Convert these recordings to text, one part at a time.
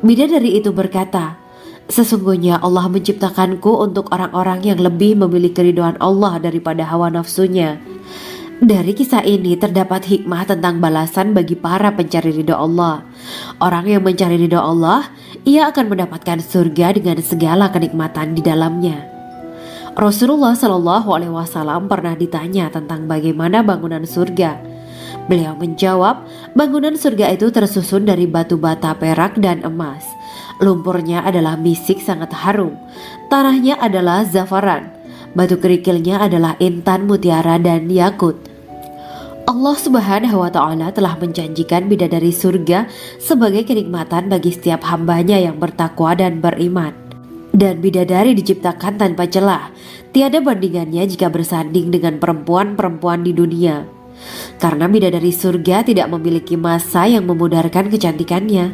Bidadari itu berkata, "Sesungguhnya Allah menciptakanku untuk orang-orang yang lebih memilih keridhaan Allah daripada hawa nafsunya." Dari kisah ini terdapat hikmah tentang balasan bagi para pencari ridho Allah. Orang yang mencari ridho Allah, ia akan mendapatkan surga dengan segala kenikmatan di dalamnya. Rasulullah Shallallahu Alaihi Wasallam pernah ditanya tentang bagaimana bangunan surga. Beliau menjawab, bangunan surga itu tersusun dari batu bata, perak, dan emas. Lumpurnya adalah misik sangat harum, tanahnya adalah zafaran, batu kerikilnya adalah intan, mutiara, dan yakut. Allah Subhanahu wa Ta'ala telah menjanjikan bidadari surga sebagai kenikmatan bagi setiap hambanya yang bertakwa dan beriman. Dan bidadari diciptakan tanpa celah, tiada bandingannya jika bersanding dengan perempuan-perempuan di dunia. Karena bidadari surga tidak memiliki masa yang memudarkan kecantikannya.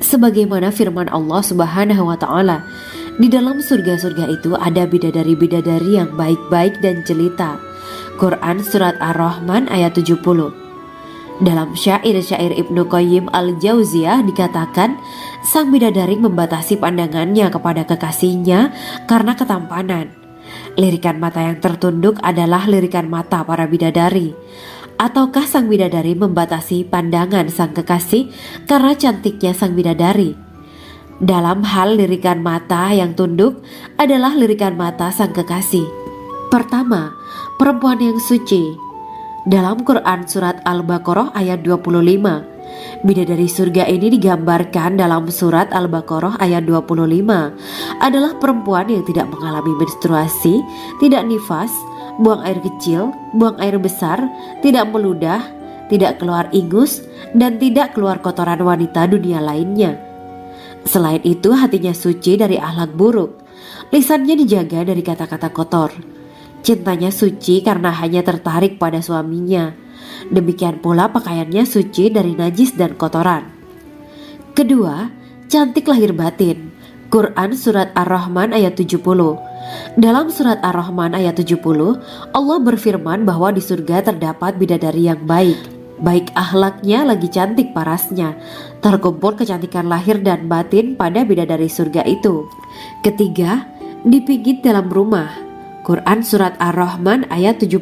Sebagaimana firman Allah Subhanahu wa Ta'ala, di dalam surga-surga itu ada bidadari-bidadari yang baik-baik dan jelita. Quran Surat Ar-Rahman ayat 70. Dalam syair-syair Ibnu Qayyim Al-Jauziyah dikatakan, sang bidadari membatasi pandangannya kepada kekasihnya karena ketampanan. Lirikan mata yang tertunduk adalah lirikan mata para bidadari. Ataukah sang bidadari membatasi pandangan sang kekasih karena cantiknya sang bidadari? Dalam hal lirikan mata yang tunduk adalah lirikan mata sang kekasih. Pertama, perempuan yang suci. Dalam Quran Surat Al-Baqarah ayat 25, bidadari surga ini digambarkan dalam Surat Al-Baqarah ayat 25 adalah perempuan yang tidak mengalami menstruasi, tidak nifas, buang air kecil, buang air besar, tidak meludah, tidak keluar ingus, dan tidak keluar kotoran wanita dunia lainnya. Selain itu, hatinya suci dari akhlak buruk, lisannya dijaga dari kata-kata kotor. Cintanya suci karena hanya tertarik pada suaminya. Demikian pula pakaiannya suci dari najis dan kotoran. Kedua, cantik lahir batin. Quran Surat Ar-Rahman ayat 70. Dalam Surat Ar-Rahman ayat 70, Allah berfirman bahwa di surga terdapat bidadari yang baik. Baik akhlaknya lagi cantik parasnya. Terkumpul kecantikan lahir dan batin pada bidadari surga itu. Ketiga, dipijit dalam rumah. Quran Surat Ar-Rahman ayat 72.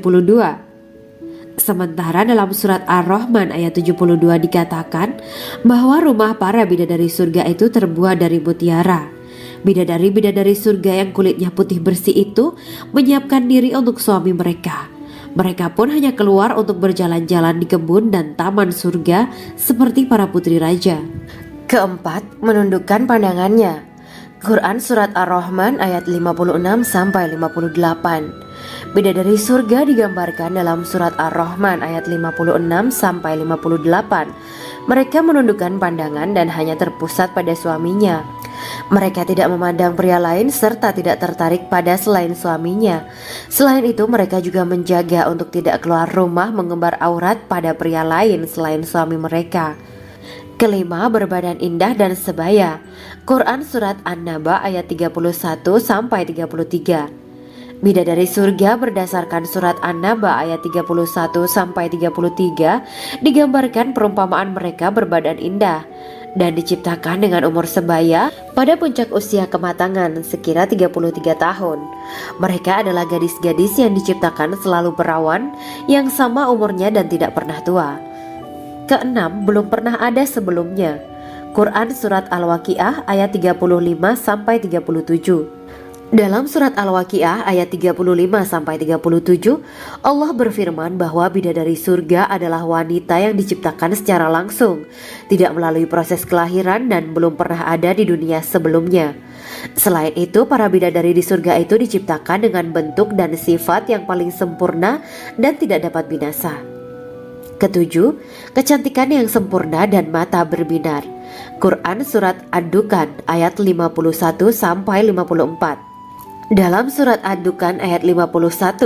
Sementara dalam Surat Ar-Rahman ayat 72 dikatakan bahwa rumah para bidadari surga itu terbuat dari mutiara. Bidadari-bidadari surga yang kulitnya putih bersih itu menyiapkan diri untuk suami mereka. Mereka pun hanya keluar untuk berjalan-jalan di kebun dan taman surga seperti para putri raja. Keempat, menundukkan pandangannya. Quran Surat Ar-Rahman ayat 56-58. Bidadari surga digambarkan dalam Surat Ar-Rahman ayat 56-58. Mereka menundukkan pandangan dan hanya terpusat pada suaminya. Mereka tidak memandang pria lain serta tidak tertarik pada selain suaminya. Selain itu, mereka juga menjaga untuk tidak keluar rumah mengembar aurat pada pria lain selain suami mereka. Kelima, berbadan indah dan sebaya. Quran Surat An-Naba ayat 31-33. Bidadari surga berdasarkan Surat An-Naba ayat 31-33 digambarkan perumpamaan mereka berbadan indah dan diciptakan dengan umur sebaya pada puncak usia kematangan sekira 33 tahun. Mereka adalah gadis-gadis yang diciptakan selalu perawan, yang sama umurnya dan tidak pernah tua. Keenam, belum pernah ada sebelumnya. Quran Surat Al-Waqiah ayat 35-37. Dalam Surat Al-Waqiah ayat 35-37, Allah berfirman bahwa bidadari surga adalah wanita yang diciptakan secara langsung, tidak melalui proses kelahiran dan belum pernah ada di dunia sebelumnya. Selain itu, para bidadari di surga itu diciptakan dengan bentuk dan sifat yang paling sempurna dan tidak dapat binasa. Ketujuh, kecantikan yang sempurna dan mata berbinar. Quran Surat Ad-Dukan ayat 51-54. Dalam Surat Ad-Dukan ayat 51-54,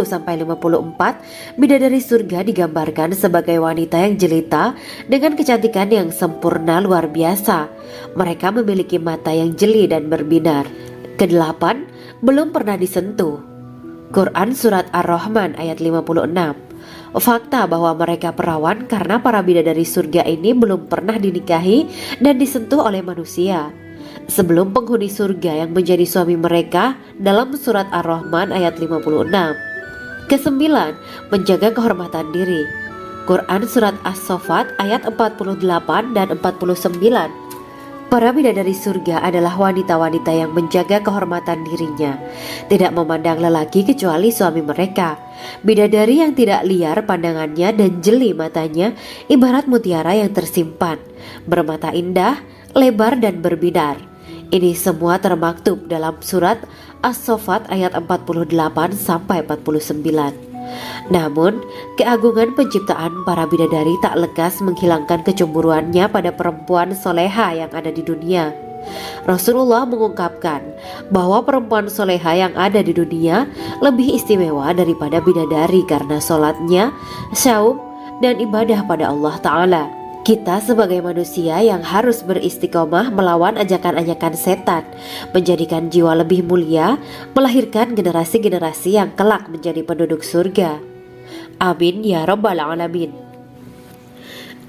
bidadari surga digambarkan sebagai wanita yang jelita dengan kecantikan yang sempurna luar biasa. Mereka memiliki mata yang jeli dan berbinar. Kedelapan, belum pernah disentuh. Quran Surat Ar-Rahman ayat 56. Fakta bahwa mereka perawan karena para bidadari surga ini belum pernah dinikahi dan disentuh oleh manusia. sebelum penghuni surga yang menjadi suami mereka dalam surat Ar-Rahman ayat 56. Kesembilan, menjaga kehormatan diri. Quran surat As-Saffat ayat 48 dan 49. Para bidadari surga adalah wanita-wanita yang menjaga kehormatan dirinya, tidak memandang lelaki kecuali suami mereka. Bidadari yang tidak liar pandangannya dan jeli matanya ibarat mutiara yang tersimpan, bermata indah, lebar dan berbinar. Ini semua termaktub dalam surat As-Saffat ayat 48 sampai 49. Namun, keagungan penciptaan para bidadari tak lekas menghilangkan kecemburuannya pada perempuan soleha yang ada di dunia. Rasulullah mengungkapkan bahwa perempuan soleha yang ada di dunia lebih istimewa daripada bidadari karena sholatnya, syaum, dan ibadah pada Allah Ta'ala. Kita sebagai manusia yang harus beristiqomah melawan ajakan-ajakan setan, menjadikan jiwa lebih mulia, melahirkan generasi-generasi yang kelak menjadi penduduk surga. Amin ya rabbal alamin.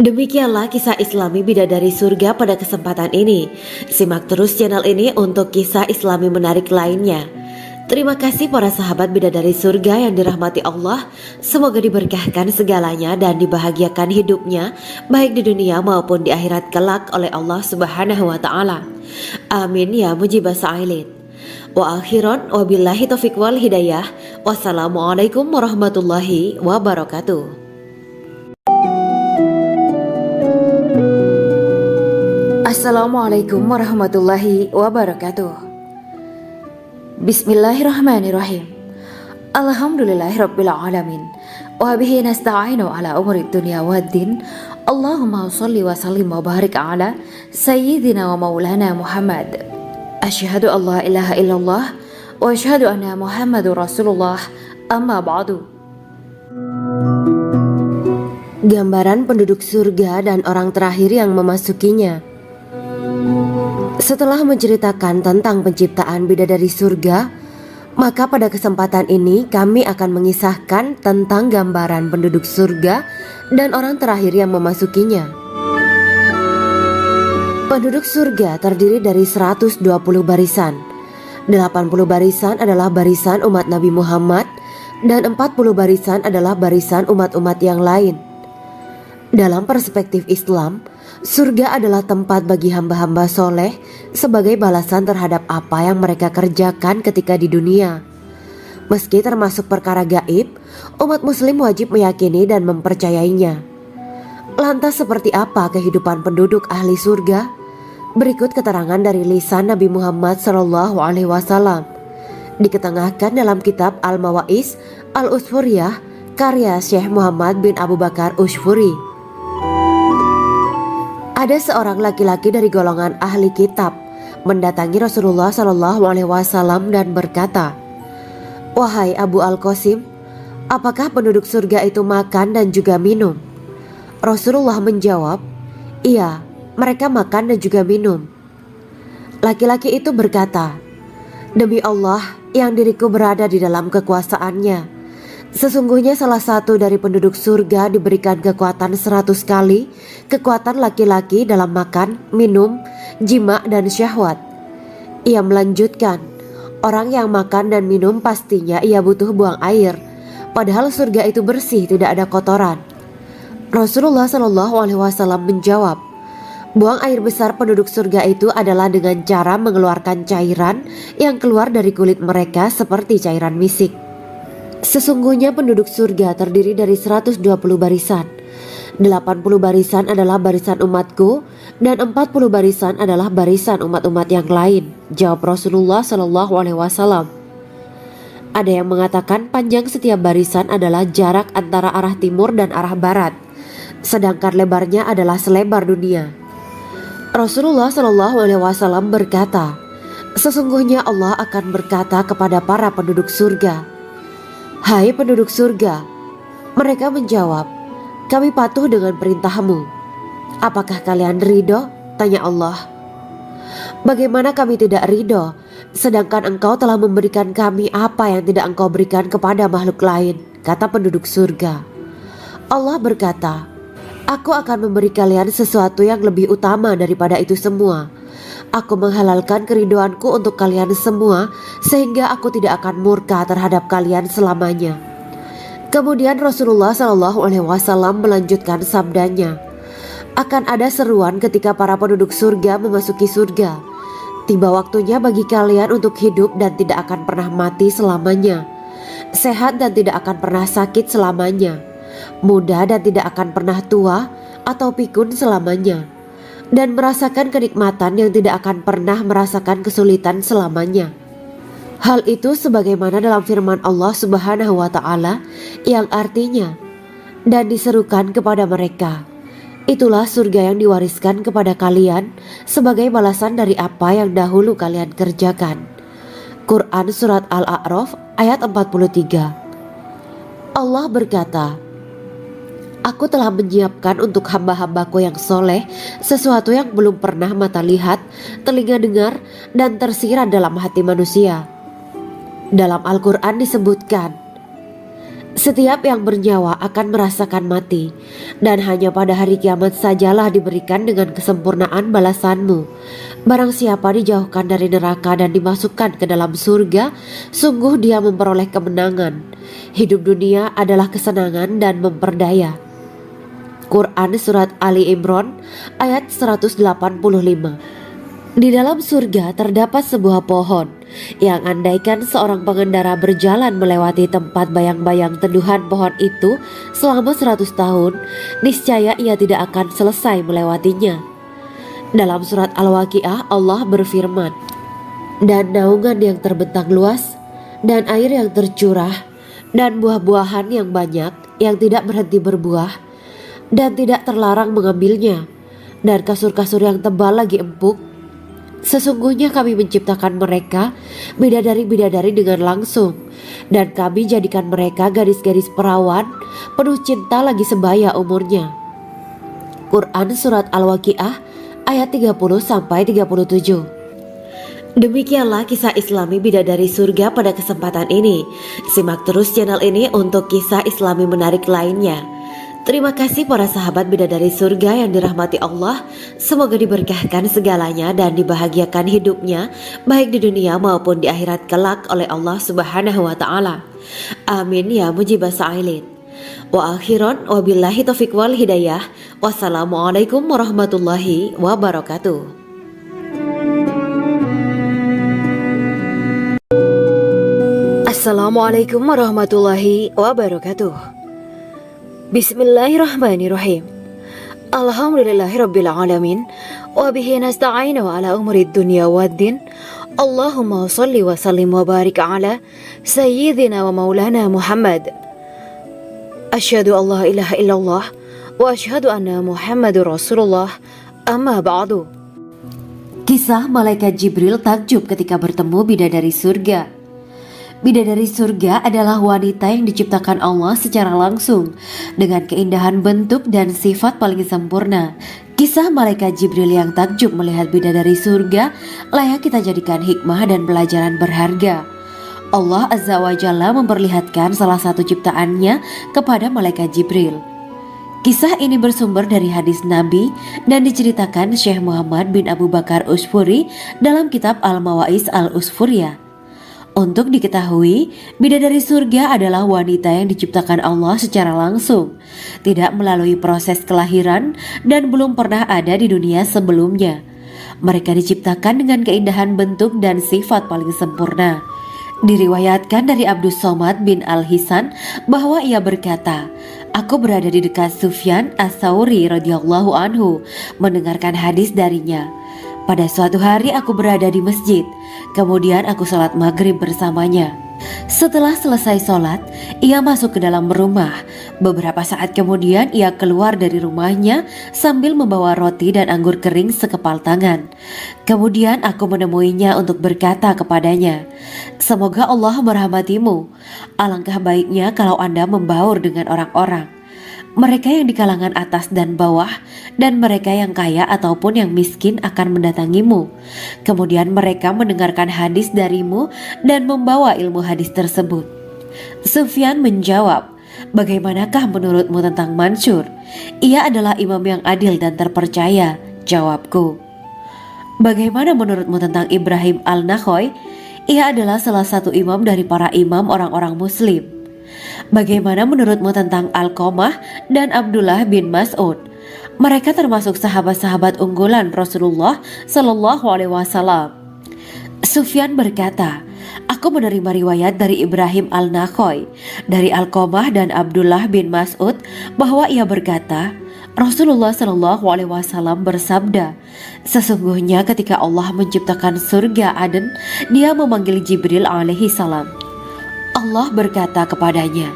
Demikianlah kisah Islami bidadari surga pada kesempatan ini. Simak terus channel ini untuk kisah Islami menarik lainnya. Terima kasih para sahabat bidadari surga yang dirahmati Allah. Semoga diberkahkan segalanya dan dibahagiakan hidupnya baik di dunia maupun di akhirat kelak oleh Allah Subhanahu wa taala. Amin ya mujibah sa'ilin. Wa akhiran wabillahi taufiq wal hidayah. Wassalamualaikum warahmatullahi wabarakatuh. Assalamualaikum warahmatullahi wabarakatuh. Bismillahirrahmanirrahim. Alhamdulillahirabbil alamin. Wa bihi nasta'inu ala umuri dunya waddin. Allahumma shalli wa sallim wa barik ala sayyidina wa maulana Muhammad. Asyhadu an la ilaha illallah wa asyhadu anna Muhammadur Rasulullah. Amma ba'du. Gambaran penduduk surga dan orang terakhir yang memasukinya. Setelah menceritakan tentang penciptaan bidadari surga, maka pada kesempatan ini kami akan mengisahkan tentang gambaran penduduk surga dan orang terakhir yang memasukinya. Penduduk surga terdiri dari 120 barisan. 80 barisan adalah barisan umat Nabi Muhammad dan 40 barisan adalah barisan umat-umat yang lain. Dalam perspektif Islam, surga adalah tempat bagi hamba-hamba soleh sebagai balasan terhadap apa yang mereka kerjakan ketika di dunia. Meski termasuk perkara gaib, umat muslim wajib meyakini dan mempercayainya. Lantas seperti apa kehidupan penduduk ahli surga? Berikut keterangan dari lisan Nabi Muhammad SAW, diketengahkan dalam kitab Al-Mawaiz Al-Usfuriyah karya Syekh Muhammad bin Abu Bakar Ushfuri. Ada seorang laki-laki dari golongan ahli kitab mendatangi Rasulullah SAW dan berkata, "Wahai Abu Al-Qasim, apakah penduduk surga itu makan dan juga minum?" Rasulullah menjawab, "Iya, mereka makan dan juga minum." Laki-laki itu berkata, "Demi Allah yang diriku berada di dalam kekuasaannya, sesungguhnya salah satu dari penduduk surga diberikan kekuatan 100 kali kekuatan laki-laki dalam makan, minum, jima dan syahwat." Ia melanjutkan, "Orang yang makan dan minum pastinya ia butuh buang air, padahal surga itu bersih, tidak ada kotoran." Rasulullah SAW menjawab, "Buang air besar penduduk surga itu adalah dengan cara mengeluarkan cairan yang keluar dari kulit mereka seperti cairan misik." Sesungguhnya penduduk surga terdiri dari 120 barisan. 80 barisan adalah barisan umatku dan 40 barisan adalah barisan umat-umat yang lain, jawab Rasulullah SAW. Ada yang mengatakan panjang setiap barisan adalah jarak antara arah timur dan arah barat, sedangkan lebarnya adalah selebar dunia. Rasulullah SAW berkata, "Sesungguhnya Allah akan berkata kepada para penduduk surga, 'Hai penduduk surga,' mereka menjawab, 'Kami patuh dengan perintahmu.' 'Apakah kalian ridho?' tanya Allah. 'Bagaimana kami tidak ridho, sedangkan engkau telah memberikan kami apa yang tidak engkau berikan kepada makhluk lain,' kata penduduk surga. Allah berkata, 'Aku akan memberi kalian sesuatu yang lebih utama daripada itu semua. Aku menghalalkan keriduanku untuk kalian semua, sehingga aku tidak akan murka terhadap kalian selamanya. Kemudian Rasulullah SAW melanjutkan sabdanya, akan ada seruan ketika para penduduk surga memasuki surga. Tiba waktunya bagi kalian untuk hidup dan tidak akan pernah mati selamanya, sehat dan tidak akan pernah sakit selamanya, muda dan tidak akan pernah tua atau pikun selamanya, dan merasakan kenikmatan yang tidak akan pernah merasakan kesulitan selamanya. Hal itu sebagaimana dalam firman Allah Subhanahu wa Ta'ala yang artinya, dan diserukan kepada mereka, itulah surga yang diwariskan kepada kalian sebagai balasan dari apa yang dahulu kalian kerjakan. Quran Surat Al-A'raf ayat 43. Allah berkata, Aku telah menyiapkan untuk hamba-hambaku yang soleh sesuatu yang belum pernah mata lihat, telinga dengar, dan tersirat dalam hati manusia. Dalam Al-Quran disebutkan, setiap yang bernyawa akan merasakan mati, dan hanya pada hari kiamat sajalah diberikan dengan kesempurnaan balasanmu. Barang siapa dijauhkan dari neraka dan dimasukkan ke dalam surga, sungguh dia memperoleh kemenangan. Hidup dunia adalah kesenangan dan memperdaya. Quran Surat Ali Imran ayat 185. Di dalam surga terdapat sebuah pohon yang andaikan seorang pengendara berjalan melewati tempat bayang-bayang teduhan pohon itu selama 100 tahun, niscaya ia tidak akan selesai melewatinya. Dalam surat Al-Waqiah Allah berfirman, dan naungan yang terbentang luas, dan air yang tercurah, dan buah-buahan yang banyak yang tidak berhenti berbuah, dan tidak terlarang mengambilnya, dan kasur-kasur yang tebal lagi empuk. Sesungguhnya kami menciptakan mereka bidadari-bidadari dengan langsung, dan kami jadikan mereka gadis-gadis perawan penuh cinta lagi sebaya umurnya. Quran Surat Al-Waqiah ayat 30-37. Demikianlah kisah Islami bidadari surga pada kesempatan ini. Simak terus channel ini untuk kisah Islami menarik lainnya. Terima kasih para sahabat bidadari surga yang dirahmati Allah. Semoga diberkahkan segalanya dan dibahagiakan hidupnya, baik di dunia maupun di akhirat kelak oleh Allah Subhanahu wa Ta'ala. Amin ya mujibah sa'ilin. Wa akhiran wabillahi taufiq wal hidayah. Wassalamualaikum warahmatullahi wabarakatuh. Assalamualaikum warahmatullahi wabarakatuh. Bismillahirrahmanirrahim. Alhamdulillahirabbil alamin wa bihi nasta'inu ala umurid dunya waddin. Allahumma shalli wa sallim wa barik ala sayyidina wa maulana Muhammad. Asyhadu an la ilaha illallah wa asyhadu anna Muhammadur Rasulullah. Amma ba'du. Kisah malaikat Jibril takjub ketika bertemu bidadari surga. Bidadari surga adalah wanita yang diciptakan Allah secara langsung dengan keindahan bentuk dan sifat paling sempurna. Kisah malaikat Jibril yang takjub melihat bidadari surga layak kita jadikan hikmah dan pelajaran berharga. Allah Azza wa Jalla memperlihatkan salah satu ciptaannya kepada malaikat Jibril. Kisah ini bersumber dari hadis Nabi dan diceritakan Syekh Muhammad bin Abu Bakar Usfuri dalam kitab Al-Mawaiz Al-Usfuriyah. Untuk diketahui, bidadari surga adalah wanita yang diciptakan Allah secara langsung, tidak melalui proses kelahiran dan belum pernah ada di dunia sebelumnya. Mereka diciptakan dengan keindahan bentuk dan sifat paling sempurna. Diriwayatkan dari Abdus Somad bin Al-Hisan bahwa ia berkata, aku berada di dekat Sufyan As-Sauri radhiyallahu anhu mendengarkan hadis darinya. Pada suatu hari aku berada di masjid, kemudian aku sholat maghrib bersamanya. Setelah selesai sholat, ia masuk ke dalam rumah. Beberapa saat kemudian ia keluar dari rumahnya sambil membawa roti dan anggur kering sekepal tangan. Kemudian aku menemuinya untuk berkata kepadanya, semoga Allah merahmatimu. Alangkah baiknya kalau Anda membaur dengan orang-orang, mereka yang di kalangan atas dan bawah, dan mereka yang kaya ataupun yang miskin akan mendatangimu. Kemudian mereka mendengarkan hadis darimu dan membawa ilmu hadis tersebut. Sufyan menjawab, bagaimanakah menurutmu tentang Mansur? Ia adalah imam yang adil dan terpercaya, jawabku. Bagaimana menurutmu tentang Ibrahim Al-Nakhoy? Ia adalah salah satu imam dari para imam orang-orang muslim. Bagaimana menurutmu tentang Alqamah dan Abdullah bin Mas'ud? Mereka termasuk sahabat-sahabat unggulan Rasulullah Shallallahu Alaihi Wasallam. Sufyan berkata, aku menerima riwayat dari Ibrahim Al-Nakhoy, dari Alqamah dan Abdullah bin Mas'ud bahwa ia berkata, Rasulullah Shallallahu Alaihi Wasallam bersabda, sesungguhnya ketika Allah menciptakan surga Aden, Dia memanggil Jibril alaihi salam. Allah berkata kepadanya,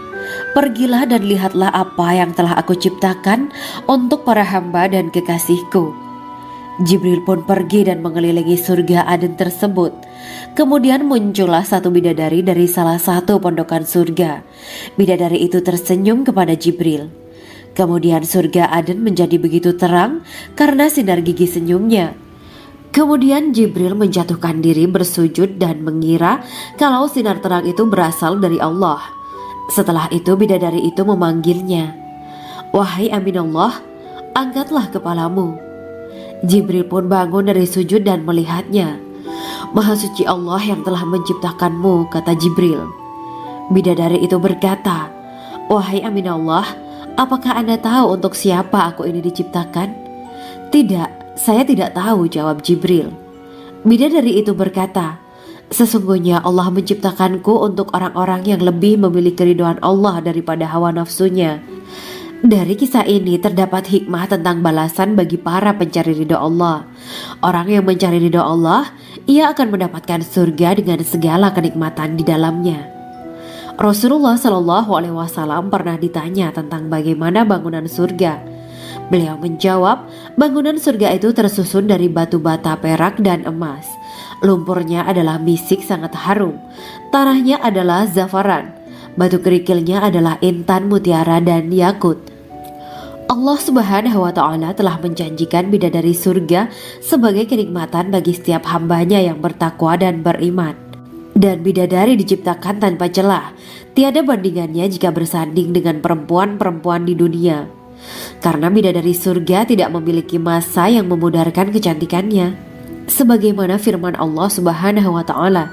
pergilah dan lihatlah apa yang telah aku ciptakan untuk para hamba dan kekasihku. Jibril pun pergi dan mengelilingi surga Aden tersebut. Kemudian muncullah satu bidadari dari salah satu pondokan surga. Bidadari itu tersenyum kepada Jibril. Kemudian surga Aden menjadi begitu terang karena sinar gigi senyumnya. Kemudian Jibril menjatuhkan diri bersujud dan mengira kalau sinar terang itu berasal dari Allah. Setelah itu bidadari itu memanggilnya, wahai Aminullah, angkatlah kepalamu. Jibril pun bangun dari sujud dan melihatnya. Maha suci Allah yang telah menciptakanmu, kata Jibril. Bidadari itu berkata, wahai Aminullah, apakah Anda tahu untuk siapa aku ini diciptakan? Tidak, saya tidak tahu, jawab Jibril. Bidadari itu berkata, sesungguhnya Allah menciptakanku untuk orang-orang yang lebih memilih keridhaan Allah daripada hawa nafsunya. Dari kisah ini terdapat hikmah tentang balasan bagi para pencari ridho Allah. Orang yang mencari ridho Allah, ia akan mendapatkan surga dengan segala kenikmatan di dalamnya. Rasulullah Shallallahu Alaihi Wasallam pernah ditanya tentang bagaimana bangunan surga. Beliau menjawab, bangunan surga itu tersusun dari batu bata, perak, dan emas. Lumpurnya adalah misik sangat harum. Tanahnya adalah zafaran. Batu kerikilnya adalah intan, mutiara, dan yakut. Allah Subhanahu wa Ta'ala telah menjanjikan bidadari surga sebagai kenikmatan bagi setiap hambanya yang bertakwa dan beriman. Dan bidadari diciptakan tanpa celah, tiada bandingannya jika bersanding dengan perempuan-perempuan di dunia. Karena bidadari surga tidak memiliki masa yang memudarkan kecantikannya. Sebagaimana firman Allah Subhanahu wa Ta'ala,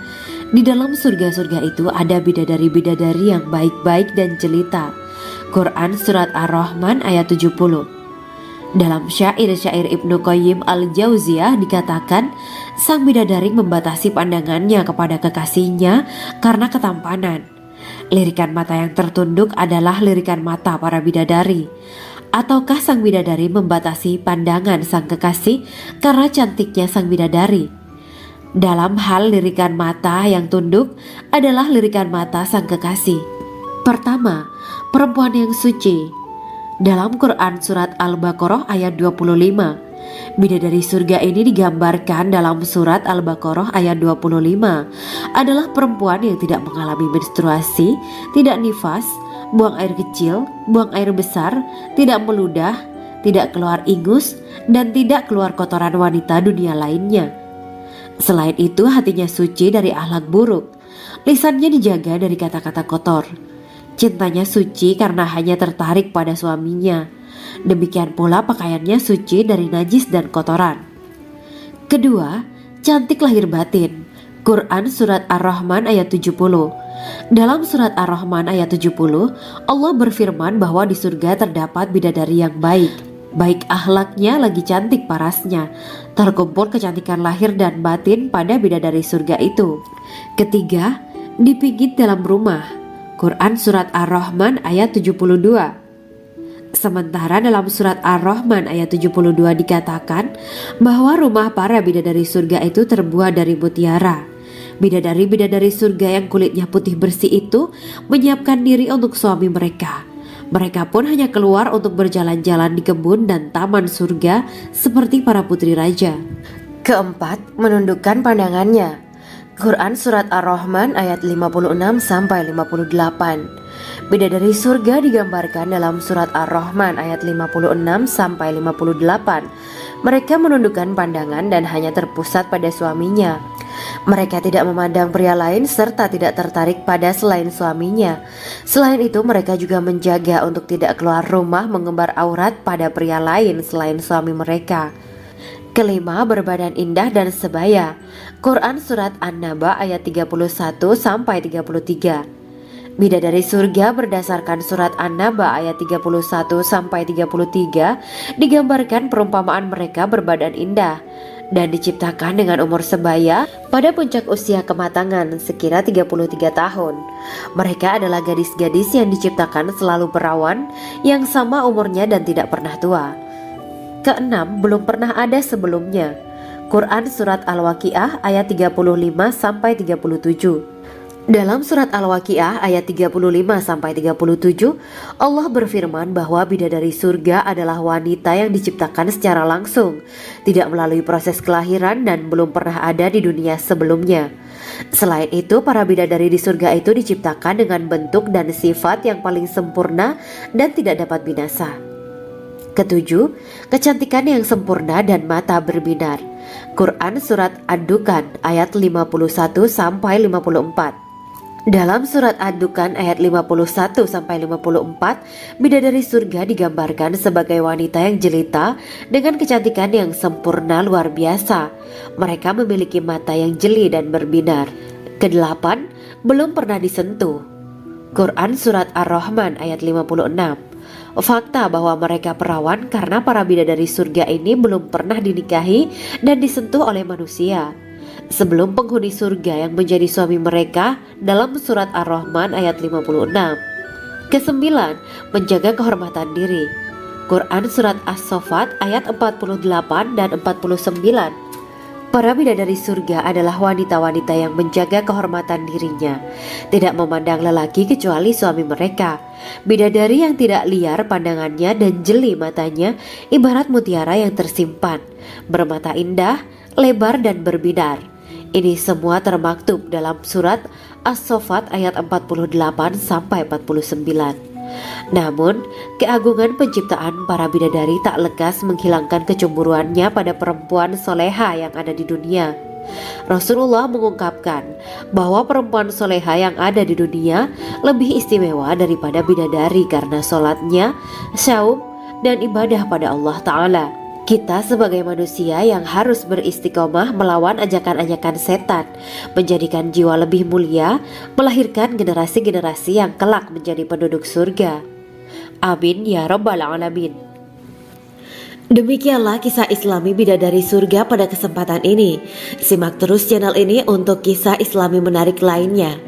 di dalam surga-surga itu ada bidadari-bidadari yang baik-baik dan jelita. Quran Surat Ar-Rahman ayat 70. Dalam syair-syair Ibnu Qayyim Al-Jauziyah dikatakan, sang bidadari membatasi pandangannya kepada kekasihnya karena ketampanan. Lirikan mata yang tertunduk adalah lirikan mata para bidadari. Ataukah sang bidadari membatasi pandangan sang kekasih karena cantiknya sang bidadari? Dalam hal lirikan mata yang tunduk adalah lirikan mata sang kekasih. Pertama, perempuan yang suci. Dalam Quran Surat Al-Baqarah ayat 25, bidadari surga ini digambarkan dalam Surat Al-Baqarah ayat 25 adalah perempuan yang tidak mengalami menstruasi, tidak nifas, buang air kecil, buang air besar, tidak meludah, tidak keluar ingus, dan tidak keluar kotoran wanita dunia lainnya. Selain itu hatinya suci dari akhlak buruk, lisannya dijaga dari kata-kata kotor. Cintanya suci karena hanya tertarik pada suaminya. Demikian pula pakaiannya suci dari najis dan kotoran. Kedua, cantik lahir batin. Quran Surat Ar-Rahman ayat 70. Dalam Surat Ar-Rahman ayat 70, Allah berfirman bahwa di surga terdapat bidadari yang baik. Baik akhlaknya lagi cantik parasnya. Terkumpul kecantikan lahir dan batin pada bidadari surga itu. Ketiga, dipijit dalam rumah. Quran Surat Ar-Rahman ayat 72. Sementara dalam Surat Ar-Rahman ayat 72 dikatakan bahwa rumah para bidadari surga itu terbuat dari mutiara. Bidadari-bidadari surga yang kulitnya putih bersih itu menyiapkan diri untuk suami mereka. Mereka pun hanya keluar untuk berjalan-jalan di kebun dan taman surga seperti para putri raja. Keempat, menundukkan pandangannya. Quran Surat Ar-Rahman ayat 56-58. Bidadari surga digambarkan dalam Surat Ar-Rahman ayat 56-58. Mereka menundukkan pandangan dan hanya terpusat pada suaminya. Mereka tidak memandang pria lain serta tidak tertarik pada selain suaminya. Selain itu mereka juga menjaga untuk tidak keluar rumah mengembar aurat pada pria lain selain suami mereka. Kelima, berbadan indah dan sebaya. Quran Surat An-Naba ayat 31 sampai 33. Bidadari surga berdasarkan Surat An-Naba ayat 31 sampai 33 digambarkan perumpamaan mereka berbadan indah dan diciptakan dengan umur sebaya pada puncak usia kematangan sekira 33 tahun. Mereka adalah gadis-gadis yang diciptakan selalu perawan, yang sama umurnya dan tidak pernah tua. Keenam, belum pernah ada sebelumnya. Quran Surat Al-Waqiah ayat 35 sampai 37. Dalam surat Al-Waqiah ayat 35 sampai 37, Allah berfirman bahwa bidadari surga adalah wanita yang diciptakan secara langsung, tidak melalui proses kelahiran dan belum pernah ada di dunia sebelumnya. Selain itu, para bidadari di surga itu diciptakan dengan bentuk dan sifat yang paling sempurna dan tidak dapat binasa. Ketujuh, kecantikan yang sempurna dan mata berbinar. Quran Surat Ad-Dukan ayat 51 sampai 54. Dalam surat Ad-Dukan ayat 51 sampai 54, bidadari surga digambarkan sebagai wanita yang jelita dengan kecantikan yang sempurna luar biasa. Mereka memiliki mata yang jeli dan berbinar. Kedelapan, belum pernah disentuh. Quran Surat Ar-Rahman ayat 56. Fakta bahwa mereka perawan karena para bidadari surga ini belum pernah dinikahi dan disentuh oleh manusia sebelum penghuni surga yang menjadi suami mereka dalam surat Ar-Rahman ayat 56. Kesembilan, menjaga kehormatan diri. Quran Surat As-Saffat ayat 48 dan 49. Para bidadari surga adalah wanita-wanita yang menjaga kehormatan dirinya, tidak memandang lelaki kecuali suami mereka. Bidadari yang tidak liar pandangannya dan jeli matanya ibarat mutiara yang tersimpan, bermata indah, lebar dan berbinar. Ini semua termaktub dalam surat As-Saffat ayat 48 sampai 49. Namun, keagungan penciptaan para bidadari tak lekas menghilangkan kecemburuannya pada perempuan soleha yang ada di dunia. Rasulullah mengungkapkan bahwa perempuan soleha yang ada di dunia lebih istimewa daripada bidadari karena sholatnya, syaum, dan ibadah pada Allah Ta'ala. Kita sebagai manusia yang harus beristiqomah melawan ajakan-ajakan setan, menjadikan jiwa lebih mulia, melahirkan generasi-generasi yang kelak menjadi penduduk surga. Amin ya Rabbal Alamin. Demikianlah kisah Islami bidadari surga pada kesempatan ini. Simak terus channel ini untuk kisah Islami menarik lainnya.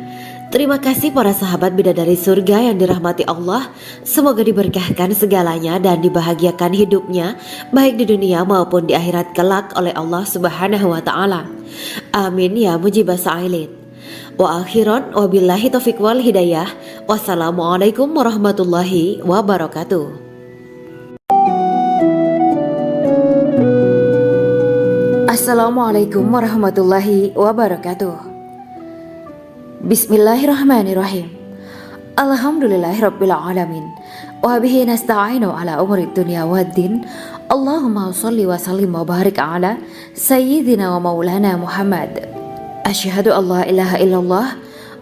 Terima kasih para sahabat bidadari surga yang dirahmati Allah. Semoga diberkahkan segalanya dan dibahagiakan hidupnya baik di dunia maupun di akhirat kelak oleh Allah Subhanahu wa taala. Amin ya mujibah sa'ilin. Wa akhiran wabillahi taufiq wal hidayah. Wassalamualaikum warahmatullahi wabarakatuh. Assalamualaikum warahmatullahi wabarakatuh. Bismillahirrahmanirrahim. Alhamdulillahirabbil alamin. Wa bihi nasta'inu ala umuri dunya waddin. Allahumma shalli wa sallim wa barik ala sayyidina wa maulana Muhammad. Asyhadu an la ilaha illallah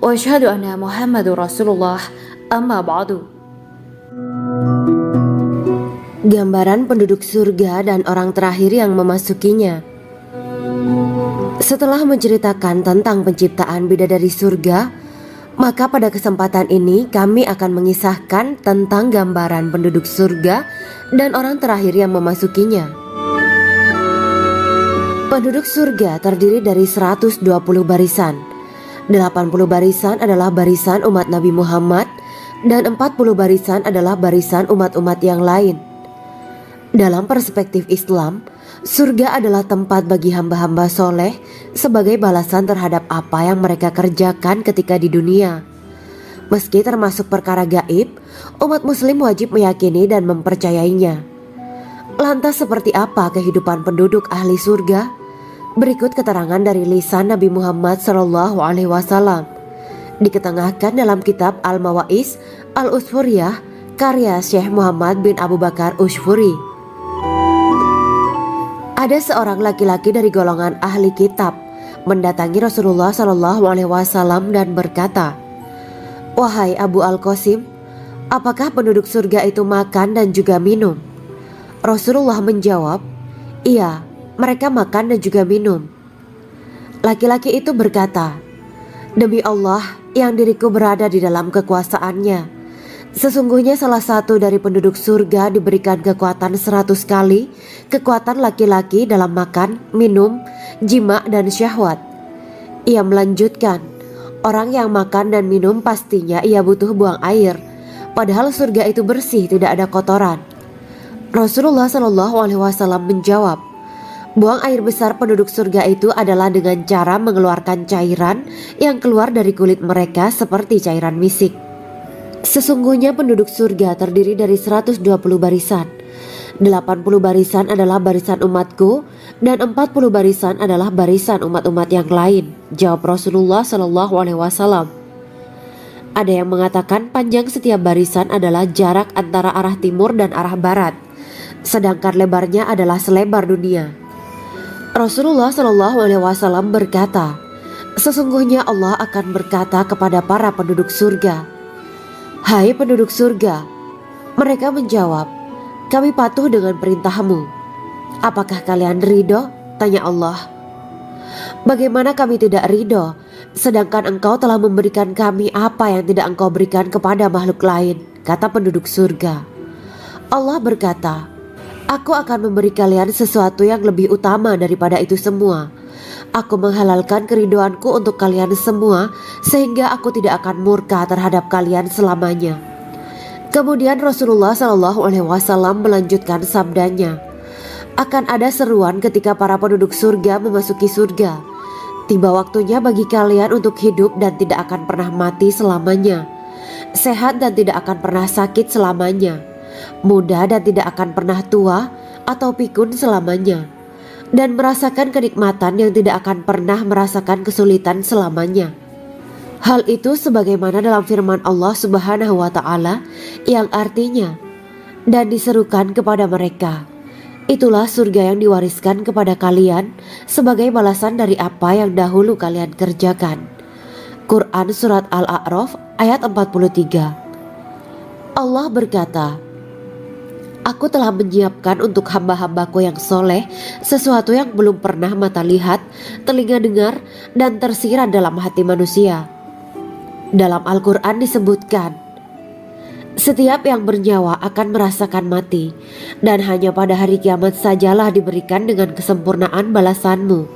wa asyhadu anna Muhammadur Rasulullah. Amma ba'du. Gambaran penduduk surga dan orang terakhir yang memasukinya. Setelah menceritakan tentang penciptaan bidadari surga, maka pada kesempatan ini kami akan mengisahkan tentang gambaran penduduk surga dan orang terakhir yang memasukinya. Penduduk surga terdiri dari 120 barisan. 80 barisan adalah barisan umat Nabi Muhammad dan 40 barisan adalah barisan umat-umat yang lain. Dalam perspektif Islam, surga adalah tempat bagi hamba-hamba soleh sebagai balasan terhadap apa yang mereka kerjakan ketika di dunia. Meski termasuk perkara gaib, umat muslim wajib meyakini dan mempercayainya. Lantas seperti apa kehidupan penduduk ahli surga? Berikut keterangan dari lisan Nabi Muhammad SAW, diketengahkan dalam kitab Al-Mawaiz Al-Usfuriyah karya Syekh Muhammad bin Abu Bakar Ushfuri. Ada seorang laki-laki dari golongan ahli kitab mendatangi Rasulullah SAW dan berkata, "Wahai Abu Al-Qasim, apakah penduduk surga itu makan dan juga minum?" Rasulullah menjawab, "Iya, mereka makan dan juga minum. Laki-laki itu berkata, "Demi Allah yang diriku berada di dalam kekuasaannya, sesungguhnya salah satu dari penduduk surga diberikan kekuatan 100 kali kekuatan laki-laki dalam makan, minum, jima dan syahwat." Ia melanjutkan, "Orang yang makan dan minum pastinya ia butuh buang air, padahal surga itu bersih, tidak ada kotoran." Rasulullah SAW menjawab, "Buang air besar penduduk surga itu adalah dengan cara mengeluarkan cairan yang keluar dari kulit mereka seperti cairan misik. Sesungguhnya penduduk surga terdiri dari 120 barisan. 80 barisan adalah barisan umatku dan 40 barisan adalah barisan umat-umat yang lain," jawab Rasulullah SAW. Ada yang mengatakan panjang setiap barisan adalah jarak antara arah timur dan arah barat, sedangkan lebarnya adalah selebar dunia. Rasulullah SAW berkata, "Sesungguhnya Allah akan berkata kepada para penduduk surga, 'Hai penduduk surga,' mereka menjawab, 'Kami patuh dengan perintahmu.' 'Apakah kalian ridho?' tanya Allah. 'Bagaimana kami tidak ridho, sedangkan engkau telah memberikan kami apa yang tidak engkau berikan kepada makhluk lain,' kata penduduk surga. Allah berkata, 'Aku akan memberi kalian sesuatu yang lebih utama daripada itu semua. Aku menghalalkan keridoanku untuk kalian semua sehingga aku tidak akan murka terhadap kalian selamanya.'" Kemudian Rasulullah SAW melanjutkan sabdanya, "Akan ada seruan ketika para penduduk surga memasuki surga. Tiba waktunya bagi kalian untuk hidup dan tidak akan pernah mati selamanya, sehat dan tidak akan pernah sakit selamanya, muda dan tidak akan pernah tua atau pikun selamanya, dan merasakan kenikmatan yang tidak akan pernah merasakan kesulitan selamanya." Hal itu sebagaimana dalam firman Allah Subhanahu wa Ta'ala yang artinya, "Dan diserukan kepada mereka, itulah surga yang diwariskan kepada kalian sebagai balasan dari apa yang dahulu kalian kerjakan." Quran Surat Al-A'raf ayat 43. Allah berkata, "Aku telah menyiapkan untuk hamba-hambaku yang soleh sesuatu yang belum pernah mata lihat, telinga dengar, dan tersirat dalam hati manusia." Dalam Al-Quran disebutkan, "Setiap yang bernyawa akan merasakan mati, dan hanya pada hari kiamat sajalah diberikan dengan kesempurnaan balasanmu.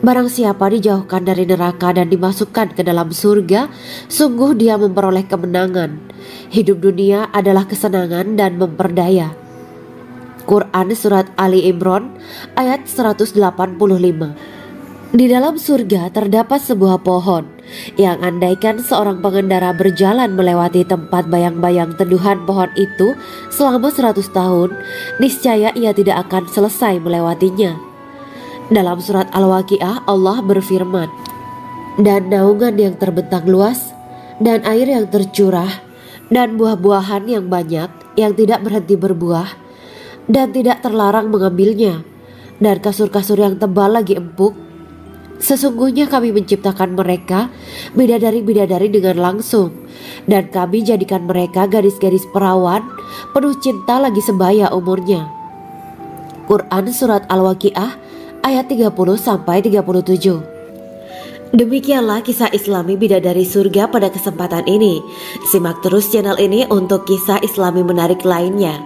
Barang siapa dijauhkan dari neraka dan dimasukkan ke dalam surga, sungguh dia memperoleh kemenangan. Hidup dunia adalah kesenangan dan memperdaya." Quran Surat Ali Imran ayat 185. Di dalam surga terdapat sebuah pohon yang andaikan seorang pengendara berjalan melewati tempat bayang-bayang teduhan pohon itu selama 100 tahun, niscaya ia tidak akan selesai melewatinya. Dalam surat Al-Waqiah Allah berfirman, "Dan naungan yang terbentang luas, dan air yang tercurah, dan buah-buahan yang banyak yang tidak berhenti berbuah, dan tidak terlarang mengambilnya, dan kasur-kasur yang tebal lagi empuk. Sesungguhnya kami menciptakan mereka bidadari-bidadari dengan langsung, dan kami jadikan mereka gadis-gadis perawan penuh cinta lagi sebaya umurnya." Quran Surat Al-Waqiah ayat 30-37. Demikianlah kisah Islami bidadari surga pada kesempatan ini. Simak terus channel ini untuk kisah Islami menarik lainnya.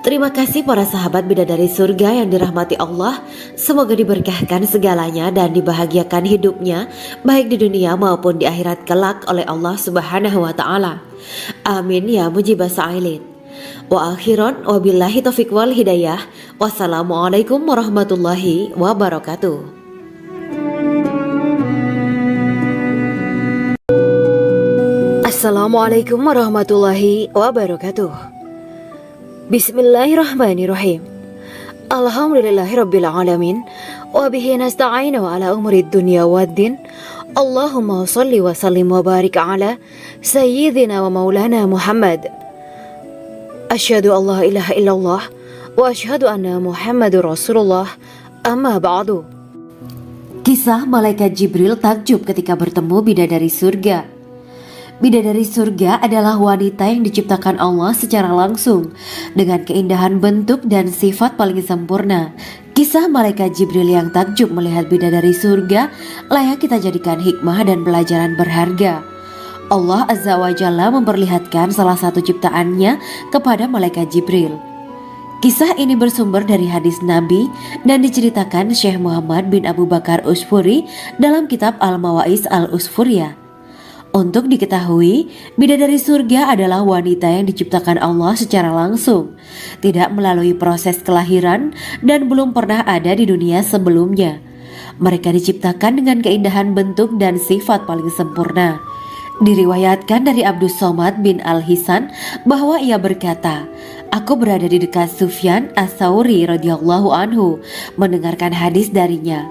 Terima kasih para sahabat bidadari surga yang dirahmati Allah. Semoga diberkahkan segalanya dan dibahagiakan hidupnya baik di dunia maupun di akhirat kelak oleh Allah Subhanahu wa Ta'ala. Amin ya mujibah sa'ilin. Wa akhiran wabillahi taufiq wal hidayah. Wassalamualaikum warahmatullahi wabarakatuh. Assalamualaikum warahmatullahi wabarakatuh. Bismillahirrahmanirrahim. Alhamdulillahirabbil alamin wa bihi nasta'inu ala umurid dunya waddin. Allahumma shalli wa sallim wa barik ala sayyidina wa maulana Muhammad. Asyhadu an la ilaha illallah wa asyhadu anna Muhammadur Rasulullah. Amma ba'du. Kisah malaikat Jibril takjub ketika bertemu bidadari surga. Bidadari surga adalah wanita yang diciptakan Allah secara langsung dengan keindahan bentuk dan sifat paling sempurna. Kisah malaikat Jibril yang takjub melihat bidadari surga layak kita jadikan hikmah dan pelajaran berharga. Allah Azza wa Jalla memperlihatkan salah satu ciptaannya kepada malaikat Jibril. Kisah ini bersumber dari hadis Nabi dan diceritakan Syekh Muhammad bin Abu Bakar Usfuri dalam kitab Al-Mawaiz Al-Usfuriyah. Untuk diketahui, bidadari surga adalah wanita yang diciptakan Allah secara langsung, tidak melalui proses kelahiran dan belum pernah ada di dunia sebelumnya. Mereka diciptakan dengan keindahan bentuk dan sifat paling sempurna. Diriwayatkan dari Abdus Somad bin Al-Hisan bahwa ia berkata, "Aku berada di dekat Sufyan As-Sauri radhiyallahu anhu mendengarkan hadis darinya.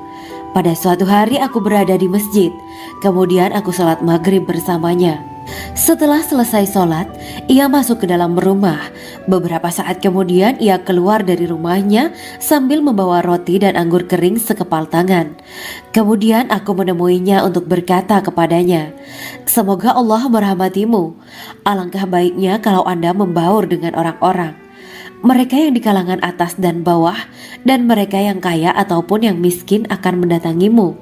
Pada suatu hari aku berada di masjid, kemudian aku sholat maghrib bersamanya. Setelah selesai sholat, ia masuk ke dalam rumah. Beberapa saat kemudian ia keluar dari rumahnya sambil membawa roti dan anggur kering sekepal tangan. Kemudian aku menemuinya untuk berkata kepadanya, 'Semoga Allah merahmatimu. Alangkah baiknya kalau Anda membaur dengan orang-orang. Mereka yang di kalangan atas dan bawah dan mereka yang kaya ataupun yang miskin akan mendatangimu.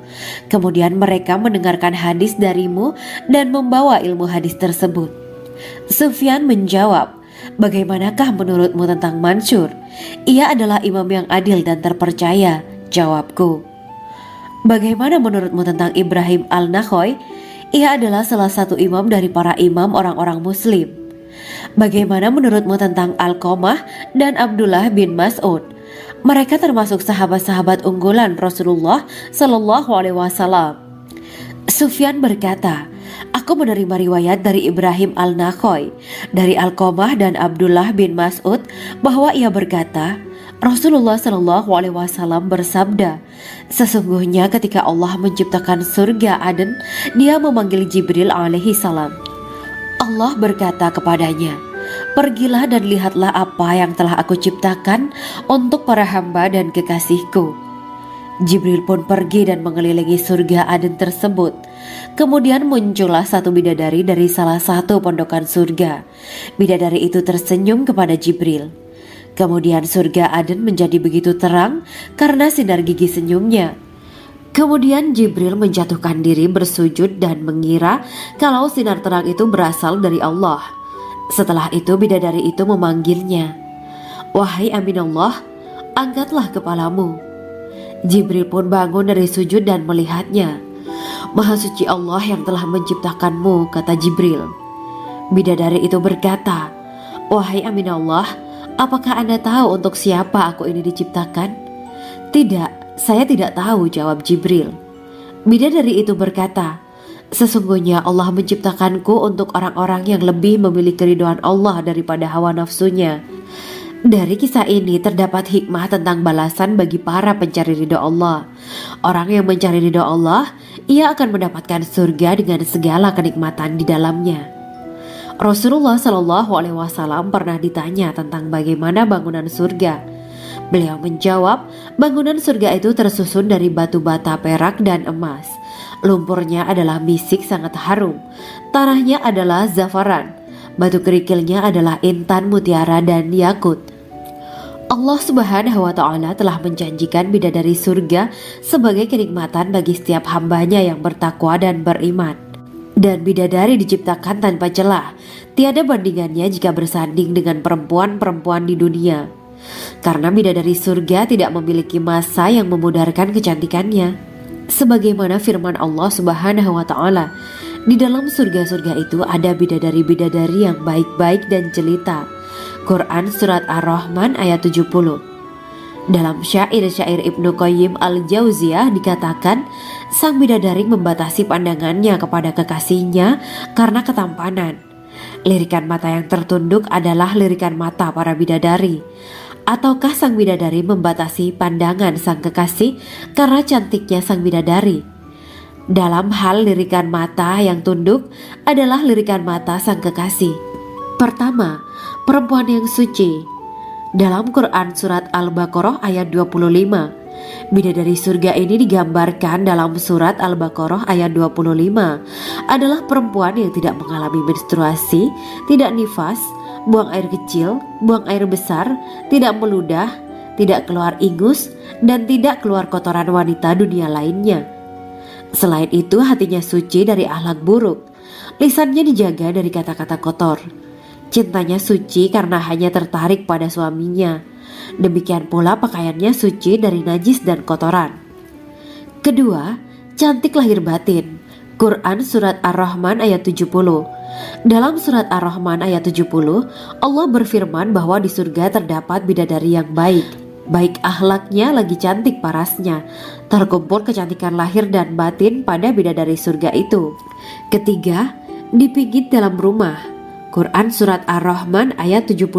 Kemudian mereka mendengarkan hadis darimu dan membawa ilmu hadis tersebut.' Sufyan menjawab, 'Bagaimanakah menurutmu tentang Mansur? Ia adalah imam yang adil dan terpercaya.' Jawabku. 'Bagaimana menurutmu tentang Ibrahim Al-Nakhoy? Ia adalah salah satu imam dari para imam orang-orang muslim.' 'Bagaimana menurutmu tentang Alqamah dan Abdullah bin Mas'ud? Mereka termasuk sahabat-sahabat unggulan Rasulullah Sallallahu Alaihi Wasallam.' Sufyan berkata, 'Aku menerima riwayat dari Ibrahim Al-Nakhoy, dari Alqamah dan Abdullah bin Mas'ud bahwa ia berkata, Rasulullah Sallallahu Alaihi Wasallam bersabda, sesungguhnya ketika Allah menciptakan surga Aden, Dia memanggil Jibril alaihi salam. Allah berkata kepadanya, pergilah dan lihatlah apa yang telah aku ciptakan untuk para hamba dan kekasihku. Jibril pun pergi dan mengelilingi surga Aden tersebut. Kemudian muncullah satu bidadari dari salah satu pondokan surga. Bidadari itu tersenyum kepada Jibril. Kemudian surga Aden menjadi begitu terang karena sinar gigi senyumnya. Kemudian Jibril menjatuhkan diri bersujud dan mengira kalau sinar terang itu berasal dari Allah. Setelah itu bidadari itu memanggilnya, wahai Aminullah, angkatlah kepalamu. Jibril pun bangun dari sujud dan melihatnya. Maha suci Allah yang telah menciptakanmu, kata Jibril. Bidadari itu berkata, wahai Aminullah, apakah Anda tahu untuk siapa aku ini diciptakan? Tidak. Saya tidak tahu, jawab Jibril. Bidadari itu berkata, sesungguhnya Allah menciptakanku untuk orang-orang yang lebih memilih keridhaan Allah daripada hawa nafsunya. Dari kisah ini terdapat hikmah tentang balasan bagi para pencari ridho Allah. Orang yang mencari ridho Allah, ia akan mendapatkan surga dengan segala kenikmatan di dalamnya. Rasulullah Shallallahu Alaihi Wasallam pernah ditanya tentang bagaimana bangunan surga. Beliau menjawab, bangunan surga itu tersusun dari batu bata, perak, dan emas. Lumpurnya adalah misik sangat harum. Tanahnya adalah zafaran. Batu kerikilnya adalah intan, mutiara, dan yakut. Allah Subhanahu wa Ta'ala telah menjanjikan bidadari surga sebagai kenikmatan bagi setiap hambanya yang bertakwa dan beriman. Dan bidadari diciptakan tanpa celah. Tiada bandingannya jika bersanding dengan perempuan-perempuan di dunia. Karena bidadari surga tidak memiliki masa yang memudarkan kecantikannya. Sebagaimana firman Allah Subhanahu wa Ta'ala, di dalam surga-surga itu ada bidadari-bidadari yang baik-baik dan jelita. Quran Surat Ar-Rahman ayat 70. Dalam syair-syair Ibnu Qayyim Al-Jauziyah dikatakan, sang bidadari membatasi pandangannya kepada kekasihnya karena ketampanan. Lirikan mata yang tertunduk adalah lirikan mata para bidadari. Ataukah sang bidadari membatasi pandangan sang kekasih karena cantiknya sang bidadari? Dalam hal lirikan mata yang tunduk adalah lirikan mata sang kekasih. Pertama, perempuan yang suci. Dalam Quran Surat Al-Baqarah ayat 25, bidadari surga ini digambarkan dalam Surat Al-Baqarah ayat 25 adalah perempuan yang tidak mengalami menstruasi, tidak nifas, buang air kecil, buang air besar, tidak meludah, tidak keluar ingus, dan tidak keluar kotoran wanita dunia lainnya. Selain itu, hatinya suci dari akhlak buruk, lisannya dijaga dari kata-kata kotor. Cintanya suci karena hanya tertarik pada suaminya. Demikian pula pakaiannya suci dari najis dan kotoran. Kedua, cantik lahir batin. Quran Surat Ar-Rahman ayat 70. Dalam Surat Ar-Rahman ayat 70, Allah berfirman bahwa di surga terdapat bidadari yang baik. Baik akhlaknya lagi cantik parasnya. Terkumpul kecantikan lahir dan batin pada bidadari surga itu. Ketiga, dipijit dalam rumah. Quran Surat Ar-Rahman ayat 72.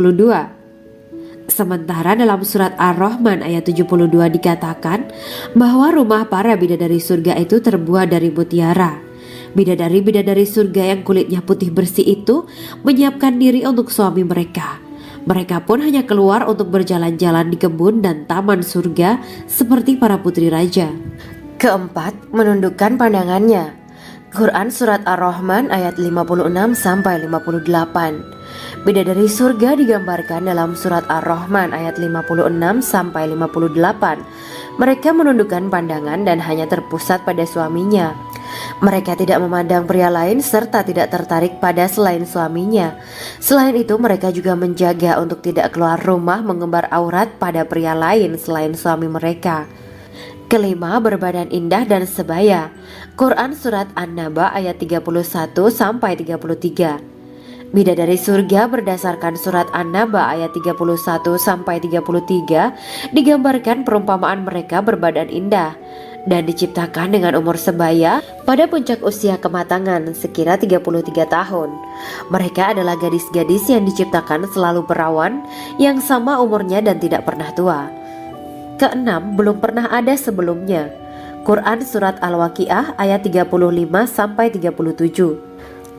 Sementara dalam Surat Ar-Rahman ayat 72 dikatakan bahwa rumah para bidadari surga itu terbuat dari mutiara. Bidadari-bidadari surga yang kulitnya putih bersih itu menyiapkan diri untuk suami mereka. Mereka pun hanya keluar untuk berjalan-jalan di kebun dan taman surga seperti para putri raja. Keempat, menundukkan pandangannya. Quran Surat Ar-Rahman ayat 56-58. Bidadari surga digambarkan dalam Surat Ar-Rahman ayat 56-58. Mereka menundukkan pandangan dan hanya terpusat pada suaminya. Mereka tidak memandang pria lain serta tidak tertarik pada selain suaminya. Selain itu, mereka juga menjaga untuk tidak keluar rumah mengembar aurat pada pria lain selain suami mereka. Kelima, berbadan indah dan sebaya. Quran Surat An-Naba ayat 31-33. Bidadari surga berdasarkan Surat An-Naba ayat 31-33 digambarkan perumpamaan mereka berbadan indah dan diciptakan dengan umur sebaya pada puncak usia kematangan sekira 33 tahun. Mereka adalah gadis-gadis yang diciptakan selalu perawan, yang sama umurnya dan tidak pernah tua. Keenam, belum pernah ada sebelumnya. Quran Surat Al-Waqiah ayat 35-37.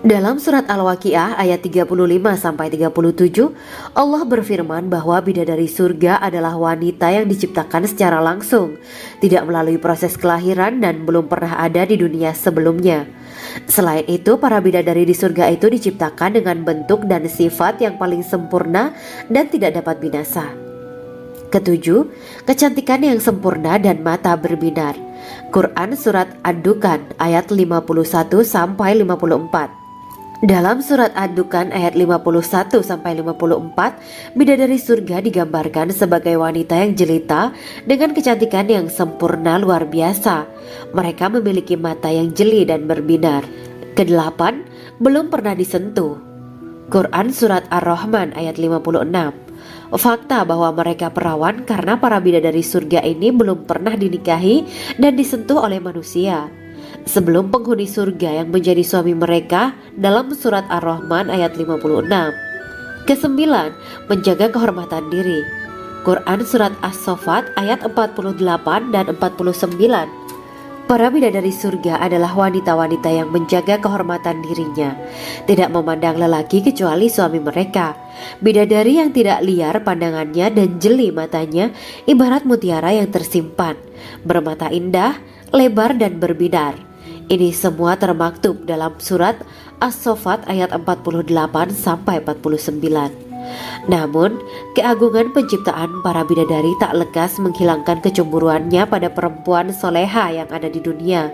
Dalam Surat Al-Waqiah ayat 35-37, Allah berfirman bahwa bidadari surga adalah wanita yang diciptakan secara langsung, tidak melalui proses kelahiran dan belum pernah ada di dunia sebelumnya. Selain itu, para bidadari di surga itu diciptakan dengan bentuk dan sifat yang paling sempurna dan tidak dapat binasa. Ketujuh, kecantikan yang sempurna dan mata berbinar. Quran Surat Ad-Dukan ayat 51-54. Dalam Surat Ad-Dukan ayat 51-54, bidadari surga digambarkan sebagai wanita yang jelita dengan kecantikan yang sempurna luar biasa. Mereka memiliki mata yang jeli dan berbinar. Kedelapan, belum pernah disentuh. Quran Surat Ar-Rahman ayat 56. Fakta bahwa mereka perawan karena para bidadari surga ini belum pernah dinikahi dan disentuh oleh manusia sebelum penghuni surga yang menjadi suami mereka dalam Surat Ar-Rahman ayat 56. Kesembilan, menjaga kehormatan diri. Quran Surat As-Saffat ayat 48 dan 49. Para bidadari surga adalah wanita-wanita yang menjaga kehormatan dirinya, tidak memandang lelaki kecuali suami mereka. Bidadari yang tidak liar pandangannya dan jeli matanya ibarat mutiara yang tersimpan, bermata indah, lebar dan berbinar. Ini semua termaktub dalam Surat As-Saffat ayat 48-49. Namun, keagungan penciptaan para bidadari tak lekas menghilangkan kecemburuannya pada perempuan soleha yang ada di dunia.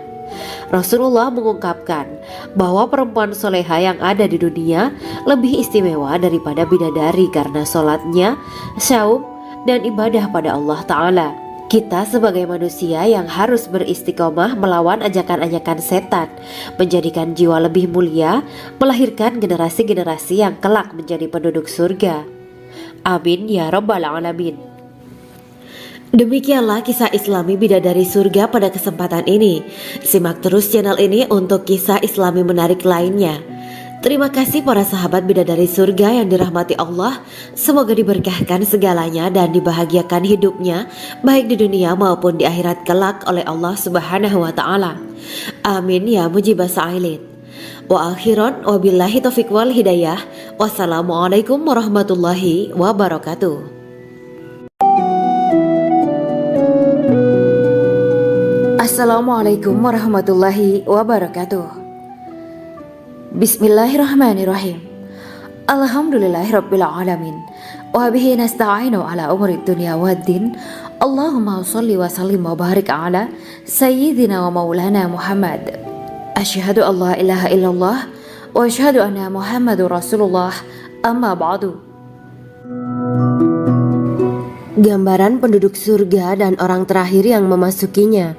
Rasulullah mengungkapkan bahwa perempuan soleha yang ada di dunia lebih istimewa daripada bidadari karena sholatnya, syaum, dan ibadah pada Allah Ta'ala. Kita sebagai manusia yang harus beristiqomah melawan ajakan-ajakan setan, menjadikan jiwa lebih mulia, melahirkan generasi-generasi yang kelak menjadi penduduk surga. Amin ya Rabbal Alamin. Demikianlah kisah Islami bidadari surga pada kesempatan ini. Simak terus channel ini untuk kisah Islami menarik lainnya. Terima kasih para sahabat bidadari surga yang dirahmati Allah. Semoga diberkahkan segalanya dan dibahagiakan hidupnya baik di dunia maupun di akhirat kelak oleh Allah Subhanahu wa taala. Amin ya mujibah sa'ilin. Wa akhiran wabillahi taufiq wal hidayah. Wassalamualaikum warahmatullahi wabarakatuh. Assalamualaikum warahmatullahi wabarakatuh. Bismillahirrahmanirrahim. Alhamdulillahirabbil alamin. wa bihi nasta'inu ala umuri dunya waddin. Allahumma shalli wa sallim wa barik ala sayyidina wa maulana Muhammad. Asyhadu an la ilaha illallah wa asyhadu anna Muhammadur Rasulullah. Amma ba'du. Gambaran penduduk surga dan orang terakhir yang memasukinya.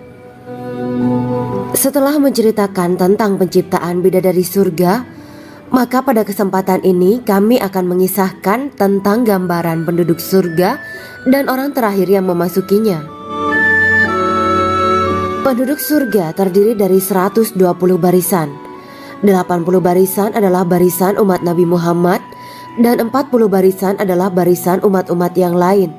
Setelah menceritakan tentang penciptaan bidadari surga, maka pada kesempatan ini kami akan mengisahkan tentang gambaran penduduk surga dan orang terakhir yang memasukinya. Penduduk surga terdiri dari 120 barisan. 80 barisan adalah barisan umat Nabi Muhammad dan 40 barisan adalah barisan umat-umat yang lain.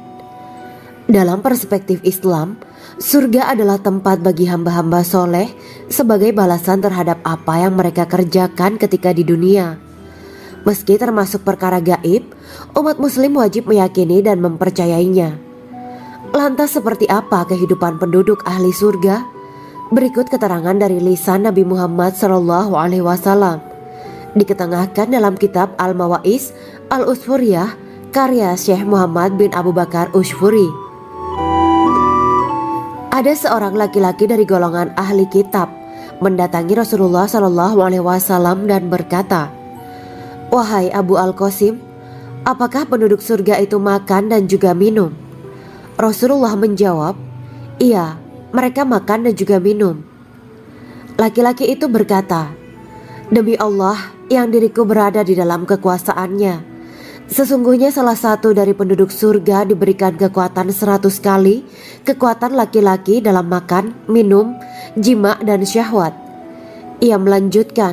Dalam perspektif Islam, surga adalah tempat bagi hamba-hamba soleh sebagai balasan terhadap apa yang mereka kerjakan ketika di dunia. Meski termasuk perkara gaib, umat muslim wajib meyakini dan mempercayainya. Lantas seperti apa kehidupan penduduk ahli surga? Berikut keterangan dari lisan Nabi Muhammad SAW, diketengahkan dalam kitab Al-Mawaiz Al-Usfuriyah karya Syekh Muhammad bin Abu Bakar Ushfuri. Ada seorang laki-laki dari golongan ahli kitab mendatangi Rasulullah SAW dan berkata, "Wahai Abu Al-Qasim, apakah penduduk surga itu makan dan juga minum?" Rasulullah menjawab, "Iya, mereka makan dan juga minum." Laki-laki itu berkata, "Demi Allah yang diriku berada di dalam kekuasaannya, sesungguhnya salah satu dari penduduk surga diberikan kekuatan 100 kali kekuatan laki-laki dalam makan, minum, jima, dan syahwat." Ia melanjutkan,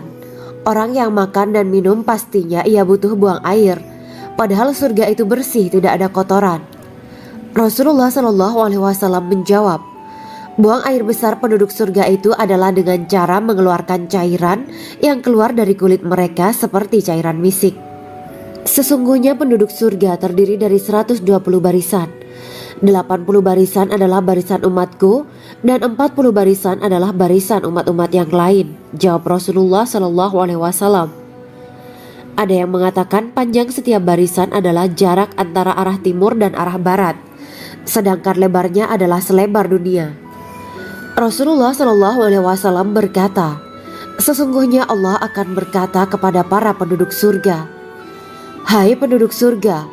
"Orang yang makan dan minum pastinya ia butuh buang air, padahal surga itu bersih, tidak ada kotoran." Rasulullah SAW menjawab, "Buang air besar penduduk surga itu adalah dengan cara mengeluarkan cairan yang keluar dari kulit mereka seperti cairan misik." Sesungguhnya penduduk surga terdiri dari 120 barisan. 80 barisan adalah barisan umatku dan 40 barisan adalah barisan umat-umat yang lain, jawab Rasulullah SAW. Ada yang mengatakan panjang setiap barisan adalah jarak antara arah timur dan arah barat, sedangkan lebarnya adalah selebar dunia. Rasulullah SAW berkata, "Sesungguhnya Allah akan berkata kepada para penduduk surga, 'Hai penduduk surga,'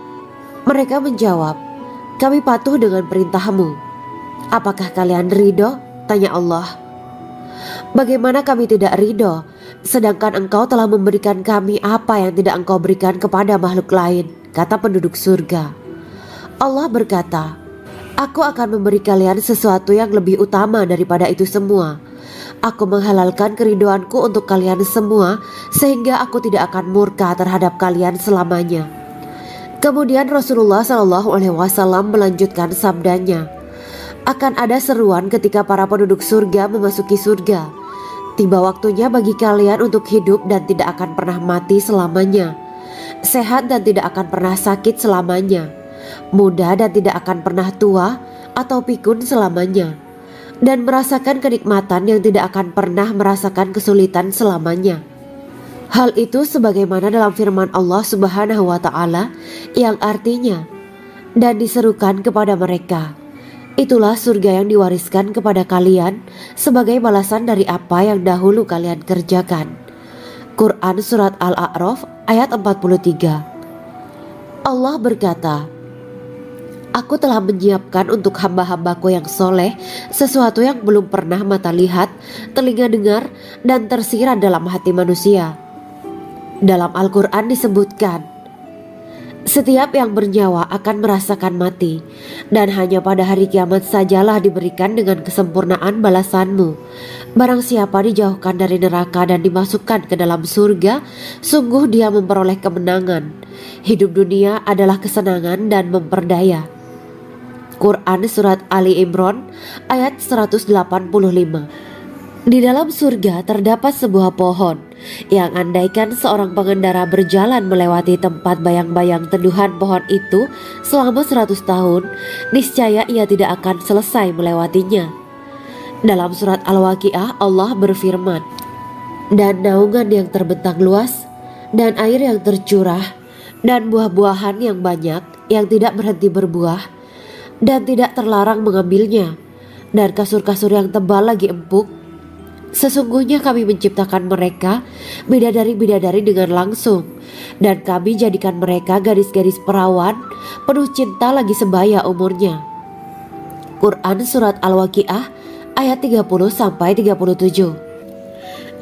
mereka menjawab, 'Kami patuh dengan perintahmu.' 'Apakah kalian ridho?' tanya Allah. 'Bagaimana kami tidak ridho, sedangkan engkau telah memberikan kami apa yang tidak engkau berikan kepada makhluk lain,' kata penduduk surga. Allah berkata, 'Aku akan memberi kalian sesuatu yang lebih utama daripada itu semua. Aku menghalalkan keridoanku untuk kalian semua sehingga aku tidak akan murka terhadap kalian selamanya.'" Kemudian Rasulullah SAW melanjutkan sabdanya, "Akan ada seruan ketika para penduduk surga memasuki surga. Tiba waktunya bagi kalian untuk hidup dan tidak akan pernah mati selamanya, sehat dan tidak akan pernah sakit selamanya, muda dan tidak akan pernah tua atau pikun selamanya, dan merasakan kenikmatan yang tidak akan pernah merasakan kesulitan selamanya." Hal itu sebagaimana dalam firman Allah Subhanahu wa Ta'ala yang artinya, "Dan diserukan kepada mereka, itulah surga yang diwariskan kepada kalian sebagai balasan dari apa yang dahulu kalian kerjakan." Quran Surat Al-A'raf ayat 43. Allah berkata, "Aku telah menyiapkan untuk hamba-hambaku yang soleh sesuatu yang belum pernah mata lihat, telinga dengar, dan tersirat dalam hati manusia." Dalam Al-Quran disebutkan, "Setiap yang bernyawa akan merasakan mati, dan hanya pada hari kiamat sajalah diberikan dengan kesempurnaan balasanmu. Barang siapa dijauhkan dari neraka dan dimasukkan ke dalam surga, sungguh dia memperoleh kemenangan. Hidup dunia adalah kesenangan dan memperdaya." Quran Surat Ali Imran ayat 185. Di dalam surga terdapat sebuah pohon yang andaikan seorang pengendara berjalan melewati tempat bayang-bayang teduhan pohon itu selama 100 tahun, niscaya ia tidak akan selesai melewatinya. Dalam surat Al-Waqiah Allah berfirman, "Dan naungan yang terbentang luas dan air yang tercurah dan buah-buahan yang banyak yang tidak berhenti berbuah dan tidak terlarang mengambilnya, dan kasur-kasur yang tebal lagi empuk. Sesungguhnya kami menciptakan mereka bidadari-bidadari dengan langsung, dan kami jadikan mereka gadis-gadis perawan penuh cinta lagi sebaya umurnya. Quran Surat Al-Waqiah ayat 30-37.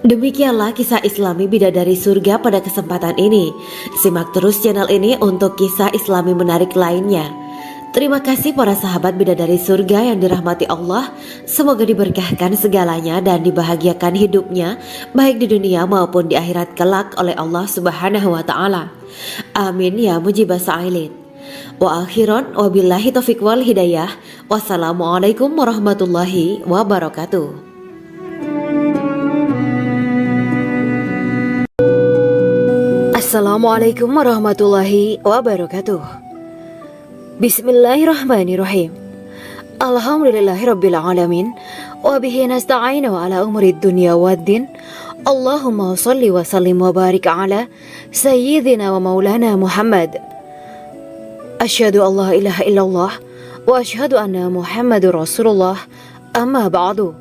Demikianlah kisah Islami bidadari surga pada kesempatan ini. Simak terus channel ini untuk kisah Islami menarik lainnya. Terima kasih para sahabat bidadari surga yang dirahmati Allah. Semoga diberkahkan segalanya dan dibahagiakan hidupnya baik di dunia maupun di akhirat kelak oleh Allah Subhanahu wa taala. Amin ya mujibah sa'ilin. Wa akhiran wabillahi taufiq wal hidayah. Wassalamualaikum warahmatullahi wabarakatuh. Assalamualaikum warahmatullahi wabarakatuh. Bismillahirrahmanirrahim. Alhamdulillahirabbil alamin wa bihi nasta'inu ala umurid dunya waddin. Allahumma shalli wa sallim wa barik ala sayyidina wa maulana Muhammad. Asyhadu an la ilaha illallah wa asyhadu anna Muhammadur Rasulullah. Amma ba'du.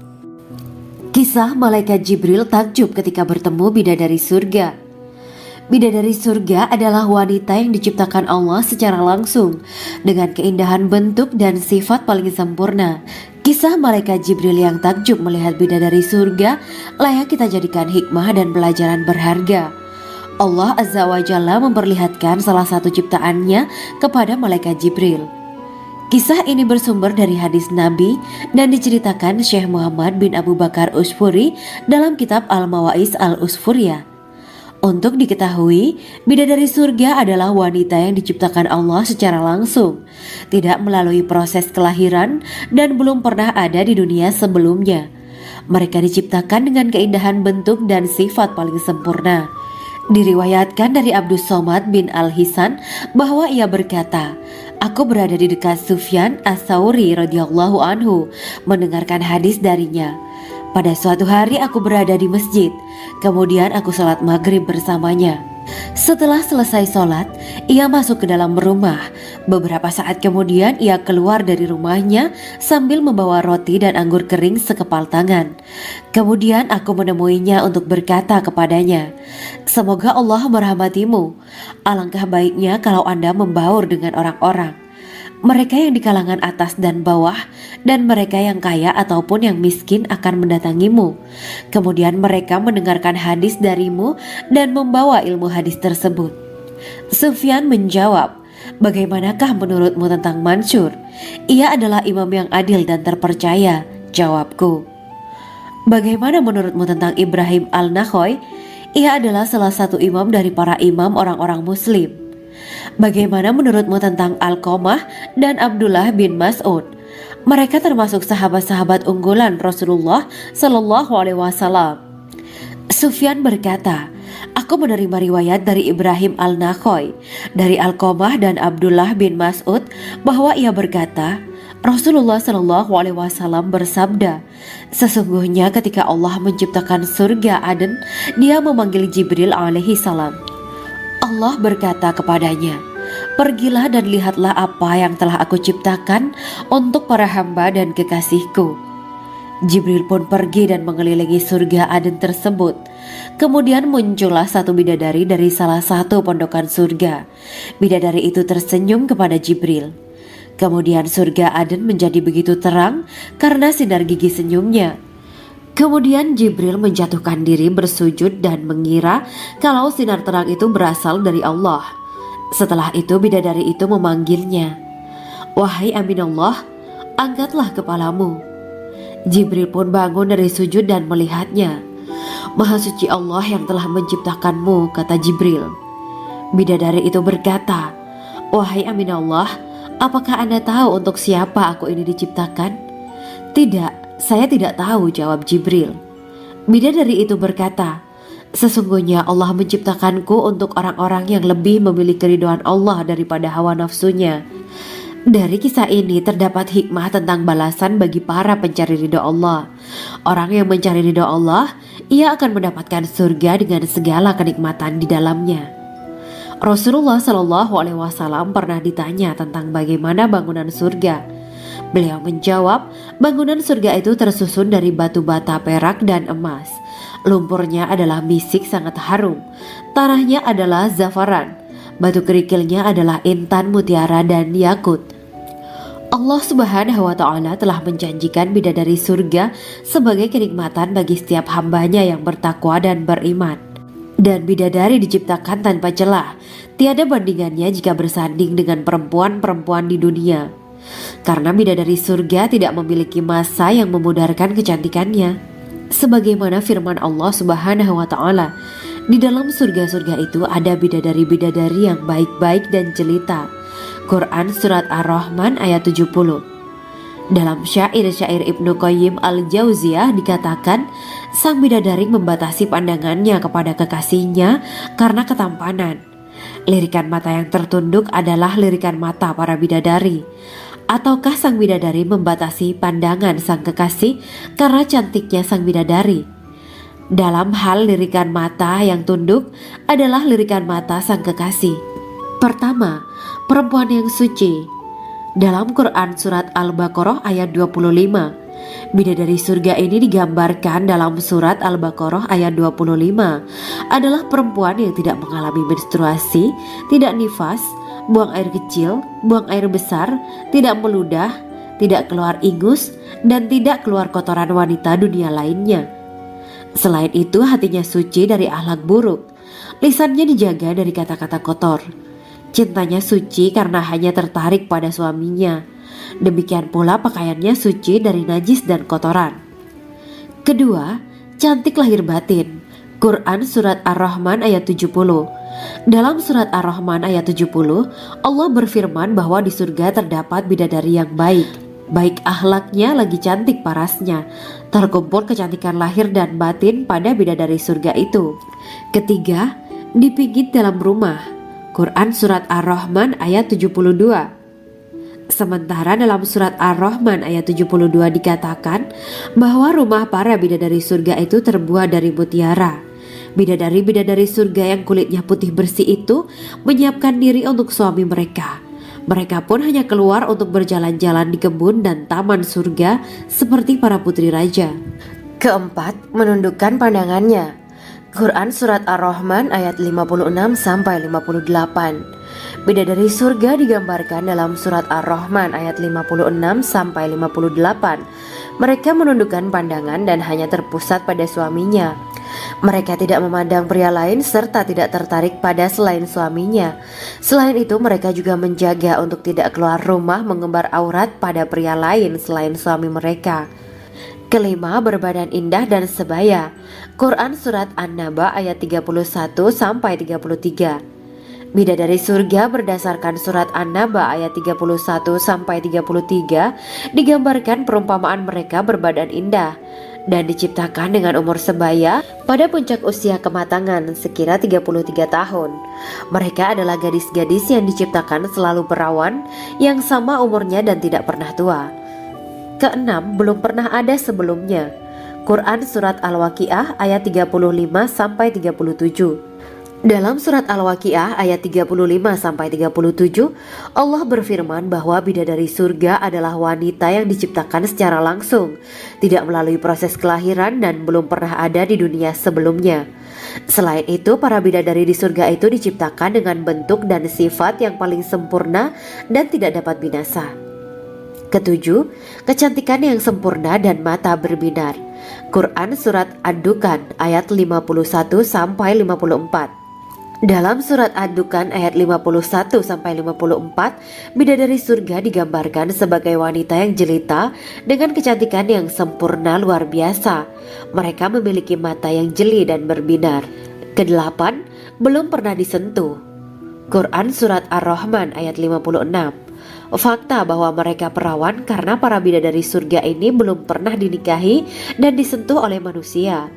Kisah malaikat Jibril takjub ketika bertemu bidadari surga. Bidadari surga adalah wanita yang diciptakan Allah secara langsung dengan keindahan bentuk dan sifat paling sempurna. Kisah malaikat Jibril yang takjub melihat bidadari surga layak kita jadikan hikmah dan pelajaran berharga. Allah Azza wa Jalla memperlihatkan salah satu ciptaannya kepada malaikat Jibril. Kisah ini bersumber dari hadis Nabi dan diceritakan Syekh Muhammad bin Abu Bakar Usfuri dalam kitab Al-Mawaiz Al-Usfuriyah. Untuk diketahui, bidadari surga adalah wanita yang diciptakan Allah secara langsung, tidak melalui proses kelahiran dan belum pernah ada di dunia sebelumnya. Mereka diciptakan dengan keindahan bentuk dan sifat paling sempurna. Diriwayatkan dari Abdus Somad bin Al-Hisan bahwa ia berkata, "Aku berada di dekat Sufyan As-Sauri radhiyallahu anhu mendengarkan hadis darinya. Pada suatu hari aku berada di masjid, kemudian aku sholat maghrib bersamanya. Setelah selesai sholat, ia masuk ke dalam rumah. Beberapa saat kemudian ia keluar dari rumahnya sambil membawa roti dan anggur kering sekepal tangan. Kemudian aku menemuinya untuk berkata kepadanya, 'Semoga Allah merahmatimu. Alangkah baiknya kalau Anda membaur dengan orang-orang. Mereka yang di kalangan atas dan bawah, dan mereka yang kaya ataupun yang miskin akan mendatangimu. Kemudian mereka mendengarkan hadis darimu dan membawa ilmu hadis tersebut.' Sufyan menjawab, 'Bagaimanakah menurutmu tentang Mansur? Ia adalah imam yang adil dan terpercaya.' Jawabku. 'Bagaimana menurutmu tentang Ibrahim Al-Nakhoy? Ia adalah salah satu imam dari para imam orang-orang muslim.' 'Bagaimana menurutmu tentang Alqamah dan Abdullah bin Mas'ud? Mereka termasuk sahabat-sahabat unggulan Rasulullah Sallallahu Alaihi Wasallam.' Sufyan berkata, 'Aku menerima riwayat dari Ibrahim Al-Nakhoy, dari Alqamah dan Abdullah bin Mas'ud bahwa ia berkata, Rasulullah Sallallahu Alaihi Wasallam bersabda, sesungguhnya ketika Allah menciptakan surga Aden, Dia memanggil Jibril alaihi salam. Allah berkata kepadanya, pergilah dan lihatlah apa yang telah aku ciptakan untuk para hamba dan kekasihku. Jibril pun pergi dan mengelilingi surga Aden tersebut. Kemudian muncullah satu bidadari dari salah satu pondokan surga. Bidadari itu tersenyum kepada Jibril. Kemudian surga Aden menjadi begitu terang karena sinar gigi senyumnya. Kemudian Jibril menjatuhkan diri bersujud dan mengira kalau sinar terang itu berasal dari Allah. Setelah itu bidadari itu memanggilnya, wahai Aminullah, angkatlah kepalamu. Jibril pun bangun dari sujud dan melihatnya. Maha suci Allah yang telah menciptakanmu, kata Jibril. Bidadari itu berkata, wahai Aminullah, apakah Anda tahu untuk siapa aku ini diciptakan? Tidak, saya tidak tahu, jawab Jibril. Bidadari itu berkata, sesungguhnya Allah menciptakanku untuk orang-orang yang lebih memilih keridhaan Allah daripada hawa nafsunya. Dari kisah ini terdapat hikmah tentang balasan bagi para pencari ridho Allah. Orang yang mencari ridho Allah, ia akan mendapatkan surga dengan segala kenikmatan di dalamnya. Rasulullah Shallallahu Alaihi Wasallam pernah ditanya tentang bagaimana bangunan surga. Beliau menjawab, bangunan surga itu tersusun dari batu bata perak dan emas. Lumpurnya adalah misik sangat harum, tanahnya adalah zafaran, batu kerikilnya adalah intan, mutiara, dan yakut. Allah Subhanahu wa Ta'ala telah menjanjikan bidadari surga sebagai kenikmatan bagi setiap hambanya yang bertakwa dan beriman. Dan bidadari diciptakan tanpa celah, tiada bandingannya jika bersanding dengan perempuan-perempuan di dunia. Karena bidadari surga tidak memiliki masa yang memudarkan kecantikannya. Sebagaimana firman Allah Subhanahu wa Ta'ala, di dalam surga-surga itu ada bidadari-bidadari yang baik-baik dan jelita. Quran Surat Ar-Rahman ayat 70. Dalam syair-syair Ibnu Qayyim Al-Jauziyah dikatakan, sang bidadari membatasi pandangannya kepada kekasihnya karena ketampanan. Lirikan mata yang tertunduk adalah lirikan mata para bidadari. Ataukah sang bidadari membatasi pandangan sang kekasih karena cantiknya sang bidadari? Dalam hal lirikan mata yang tunduk adalah lirikan mata sang kekasih. Pertama, perempuan yang suci. Dalam Quran Surat Al-Baqarah ayat 25, bidadari surga ini digambarkan dalam Surat Al-Baqarah ayat 25 adalah perempuan yang tidak mengalami menstruasi, tidak nifas, buang air kecil, buang air besar, tidak meludah, tidak keluar ingus, dan tidak keluar kotoran wanita dunia lainnya. Selain itu, hatinya suci dari akhlak buruk, lisannya dijaga dari kata-kata kotor. Cintanya suci karena hanya tertarik pada suaminya. Demikian pula pakaiannya suci dari najis dan kotoran. Kedua, cantik lahir batin. Quran Surat Ar-Rahman ayat 70. Dalam Surat Ar-Rahman ayat 70, Allah berfirman bahwa di surga terdapat bidadari yang baik. Baik akhlaknya lagi cantik parasnya. Terkumpul kecantikan lahir dan batin pada bidadari surga itu. Ketiga, dipijit dalam rumah. Quran Surat Ar-Rahman ayat 72. Sementara dalam Surat Ar-Rahman ayat 72 dikatakan bahwa rumah para bidadari surga itu terbuat dari mutiara. Bidadari-bidadari surga yang kulitnya putih bersih itu menyiapkan diri untuk suami mereka. Mereka pun hanya keluar untuk berjalan-jalan di kebun dan taman surga seperti para putri raja. Keempat, menundukkan pandangannya. Quran Surat Ar-Rahman ayat 56-58. Bidadari surga digambarkan dalam Surat Ar-Rahman ayat 56-58. Mereka menundukkan pandangan dan hanya terpusat pada suaminya. Mereka tidak memandang pria lain serta tidak tertarik pada selain suaminya. Selain itu, mereka juga menjaga untuk tidak keluar rumah mengembar aurat pada pria lain selain suami mereka. Kelima, berbadan indah dan sebaya. Quran Surat An-Naba ayat 31-33. Bidadari surga berdasarkan Surat An-Naba ayat 31-33 digambarkan perumpamaan mereka berbadan indah dan diciptakan dengan umur sebaya pada puncak usia kematangan sekira 33 tahun. Mereka adalah gadis-gadis yang diciptakan selalu perawan, yang sama umurnya dan tidak pernah tua. Keenam, belum pernah ada sebelumnya. Quran Surat Al-Waqiah ayat 35-37. Dalam Surat Al-Waqiah ayat 35-37, Allah berfirman bahwa bidadari surga adalah wanita yang diciptakan secara langsung, tidak melalui proses kelahiran dan belum pernah ada di dunia sebelumnya. Selain itu, para bidadari di surga itu diciptakan dengan bentuk dan sifat yang paling sempurna dan tidak dapat binasa. Ketujuh, kecantikan yang sempurna dan mata berbinar. Quran Surat Ad-Dukan ayat 51-54. Dalam Surat Ad-Dukan ayat 51-54, bidadari surga digambarkan sebagai wanita yang jelita dengan kecantikan yang sempurna luar biasa. Mereka memiliki mata yang jeli dan berbinar. Kedelapan, belum pernah disentuh. Quran Surat Ar-Rahman ayat 56. Fakta bahwa mereka perawan karena para bidadari surga ini belum pernah dinikahi dan disentuh oleh manusia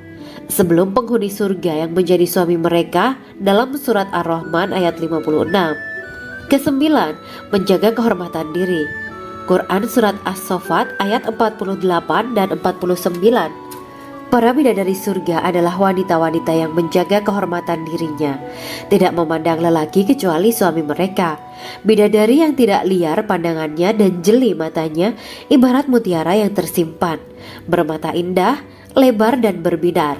sebelum penghuni surga yang menjadi suami mereka dalam Surat Ar-Rahman ayat 56. Kesembilan, menjaga kehormatan diri. Quran Surat As-Saffat ayat 48 dan 49. Para bidadari surga adalah wanita-wanita yang menjaga kehormatan dirinya, tidak memandang lelaki kecuali suami mereka. Bidadari yang tidak liar pandangannya dan jeli matanya, ibarat mutiara yang tersimpan, bermata indah, lebar dan berbinar.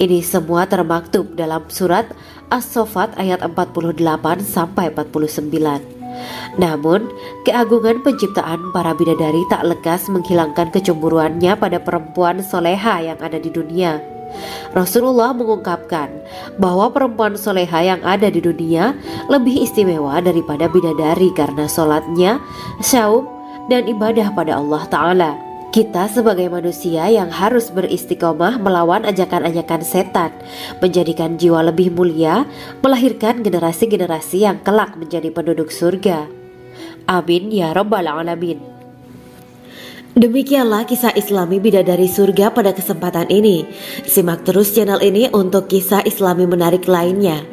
Ini semua termaktub dalam surat As-Saffat ayat 48 sampai 49. Namun, keagungan penciptaan para bidadari tak lekas menghilangkan kecemburuannya pada perempuan soleha yang ada di dunia. Rasulullah mengungkapkan bahwa perempuan soleha yang ada di dunia lebih istimewa daripada bidadari karena sholatnya, syaum, dan ibadah pada Allah Ta'ala. Kita sebagai manusia yang harus beristiqomah melawan ajakan-ajakan setan, menjadikan jiwa lebih mulia, melahirkan generasi-generasi yang kelak menjadi penduduk surga. Amin ya rabbal alamin. Demikianlah kisah Islami bidadari surga pada kesempatan ini. Simak terus channel ini untuk kisah Islami menarik lainnya.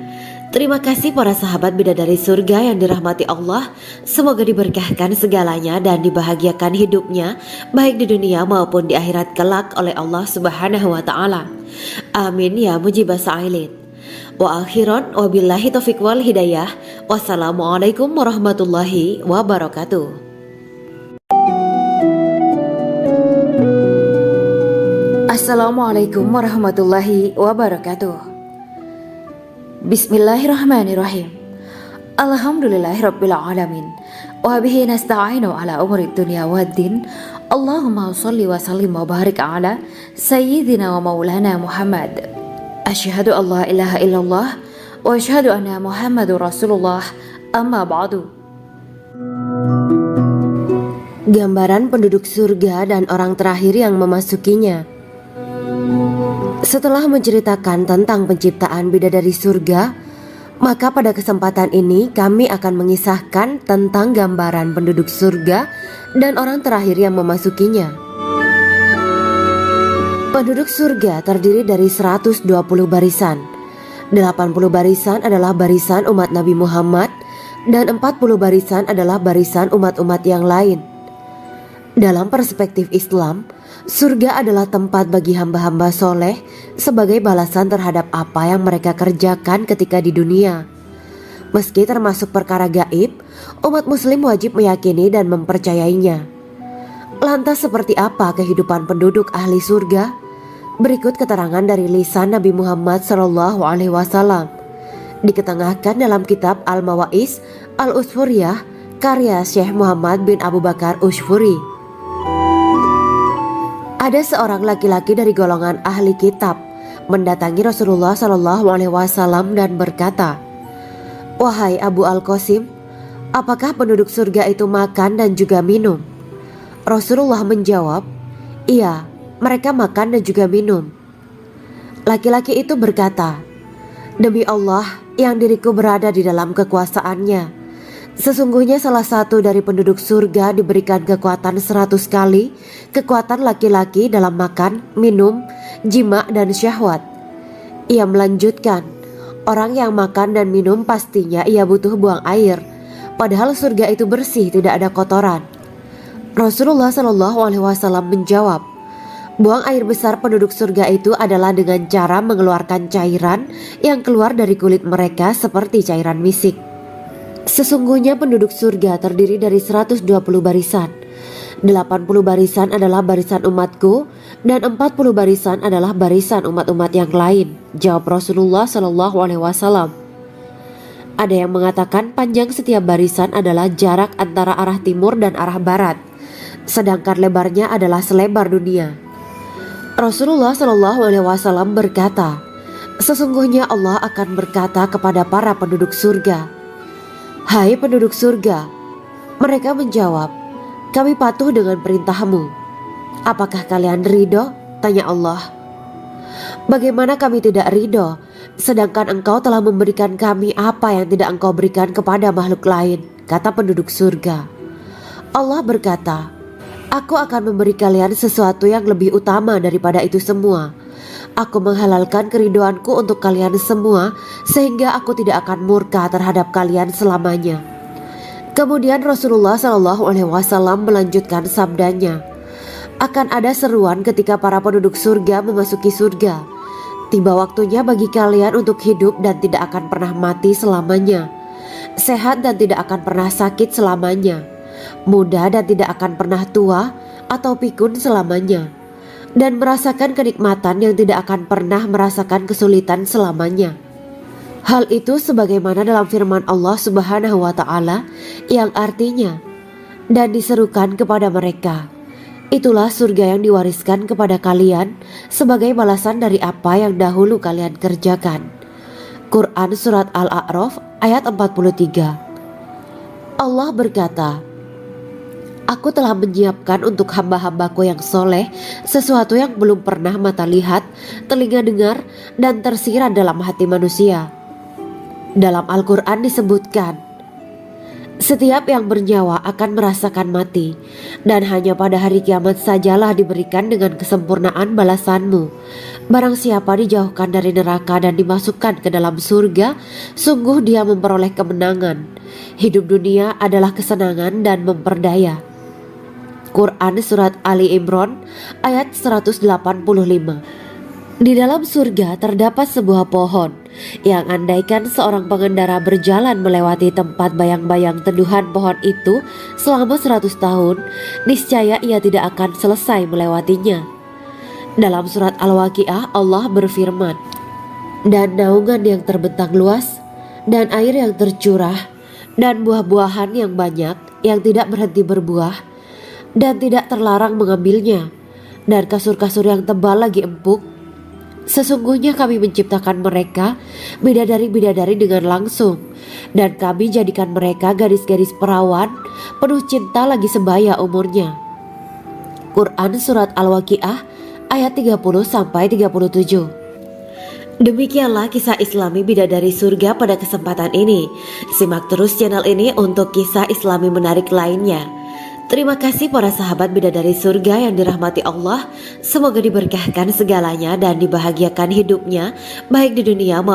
Terima kasih para sahabat bidadari surga yang dirahmati Allah. Semoga diberkahkan segalanya dan dibahagiakan hidupnya, baik di dunia maupun di akhirat kelak oleh Allah Subhanahu wa Ta'ala. Amin ya mujibah sa'ilin. Wa akhiran wabillahi taufiq wal hidayah. Wassalamualaikum warahmatullahi wabarakatuh. Assalamualaikum warahmatullahi wabarakatuh. Bismillahirrahmanirrahim. Alhamdulillahirabbil alamin. Wa bihi nasta'inu ala umuri dunya waddin. Allahumma shalli wa sallim wa barik ala sayyidina wa maulana Muhammad. Asyhadu an la ilaha illallah wa asyhadu anna Muhammadur Rasulullah. Amma ba'du. Gambaran penduduk surga dan orang terakhir yang memasukinya. Setelah menceritakan tentang penciptaan bidadari surga, maka pada kesempatan ini kami akan mengisahkan tentang gambaran penduduk surga dan orang terakhir yang memasukinya. Penduduk surga terdiri dari 120 barisan. 80 barisan adalah barisan umat Nabi Muhammad dan 40 barisan adalah barisan umat-umat yang lain. Dalam perspektif Islam, surga adalah tempat bagi hamba-hamba soleh sebagai balasan terhadap apa yang mereka kerjakan ketika di dunia. Meski termasuk perkara gaib, umat muslim wajib meyakini dan mempercayainya. Lantas seperti apa kehidupan penduduk ahli surga? Berikut keterangan dari lisan Nabi Muhammad SAW, diketengahkan dalam kitab Al-Mawaiz Al-Usfuriyah karya Syekh Muhammad bin Abu Bakar Ushfuri. Ada seorang laki-laki dari golongan ahli kitab mendatangi Rasulullah SAW dan berkata, "Wahai Abu Al-Qasim, apakah penduduk surga itu makan dan juga minum?" Rasulullah menjawab, "Iya, mereka makan dan juga minum." Laki-laki itu berkata, "Demi Allah yang diriku berada di dalam kekuasaannya, sesungguhnya salah satu dari penduduk surga diberikan kekuatan 100 kali kekuatan laki-laki dalam makan, minum, jima dan syahwat." Ia melanjutkan, "Orang yang makan dan minum pastinya ia butuh buang air, padahal surga itu bersih, tidak ada kotoran." Rasulullah SAW menjawab, "Buang air besar penduduk surga itu adalah dengan cara mengeluarkan cairan yang keluar dari kulit mereka seperti cairan misik." Sesungguhnya penduduk surga terdiri dari 120 barisan. 80 barisan adalah barisan umatku dan 40 barisan adalah barisan umat-umat yang lain, jawab Rasulullah SAW. Ada yang mengatakan panjang setiap barisan adalah jarak antara arah timur dan arah barat, sedangkan lebarnya adalah selebar dunia. Rasulullah SAW berkata, "Sesungguhnya Allah akan berkata kepada para penduduk surga, 'Hai penduduk surga,' mereka menjawab, 'Kami patuh dengan perintahmu.' 'Apakah kalian ridho?' tanya Allah. 'Bagaimana kami tidak ridho, sedangkan engkau telah memberikan kami apa yang tidak engkau berikan kepada makhluk lain,' kata penduduk surga. Allah berkata, 'Aku akan memberi kalian sesuatu yang lebih utama daripada itu semua. Aku menghalalkan keridoanku untuk kalian semua, sehingga aku tidak akan murka terhadap kalian selamanya.' Kemudian Rasulullah SAW melanjutkan sabdanya, Akan ada seruan ketika para penduduk surga memasuki surga. Tiba waktunya bagi kalian untuk hidup dan tidak akan pernah mati selamanya, sehat dan tidak akan pernah sakit selamanya, muda dan tidak akan pernah tua atau pikun selamanya, dan merasakan kenikmatan yang tidak akan pernah merasakan kesulitan selamanya. Hal itu sebagaimana dalam firman Allah Subhanahu wa Ta'ala yang artinya, dan diserukan kepada mereka, itulah surga yang diwariskan kepada kalian sebagai balasan dari apa yang dahulu kalian kerjakan. Quran Surat Al-A'raf ayat 43. Allah berkata, Aku telah menyiapkan untuk hamba-hambaku yang soleh sesuatu yang belum pernah mata lihat, telinga dengar, dan tersirat dalam hati manusia. Dalam Al-Quran disebutkan, setiap yang bernyawa akan merasakan mati, dan hanya pada hari kiamat sajalah diberikan dengan kesempurnaan balasanmu. Barang siapa dijauhkan dari neraka dan dimasukkan ke dalam surga, sungguh dia memperoleh kemenangan. Hidup dunia adalah kesenangan dan memperdaya. Quran Surat Ali Imran ayat 185. Di dalam surga terdapat sebuah pohon yang andaikan seorang pengendara berjalan melewati tempat bayang-bayang teduhan pohon itu selama 100 tahun, niscaya ia tidak akan selesai melewatinya. Dalam surat Al-Waqiah Allah berfirman, dan naungan yang terbentang luas, dan air yang tercurah, dan buah-buahan yang banyak yang tidak berhenti berbuah, dan tidak terlarang mengambilnya, dan kasur-kasur yang tebal lagi empuk. Sesungguhnya kami menciptakan mereka bidadari-bidadari dengan langsung, dan kami jadikan mereka gadis-gadis perawan penuh cinta lagi sebaya umurnya. Quran Surat Al-Waqiah ayat 30-37. Demikianlah kisah Islami bidadari surga pada kesempatan ini. Simak terus channel ini untuk kisah Islami menarik lainnya. Terima kasih para sahabat bidadari surga yang dirahmati Allah. Semoga diberkahkan segalanya dan dibahagiakan hidupnya, baik di dunia maupun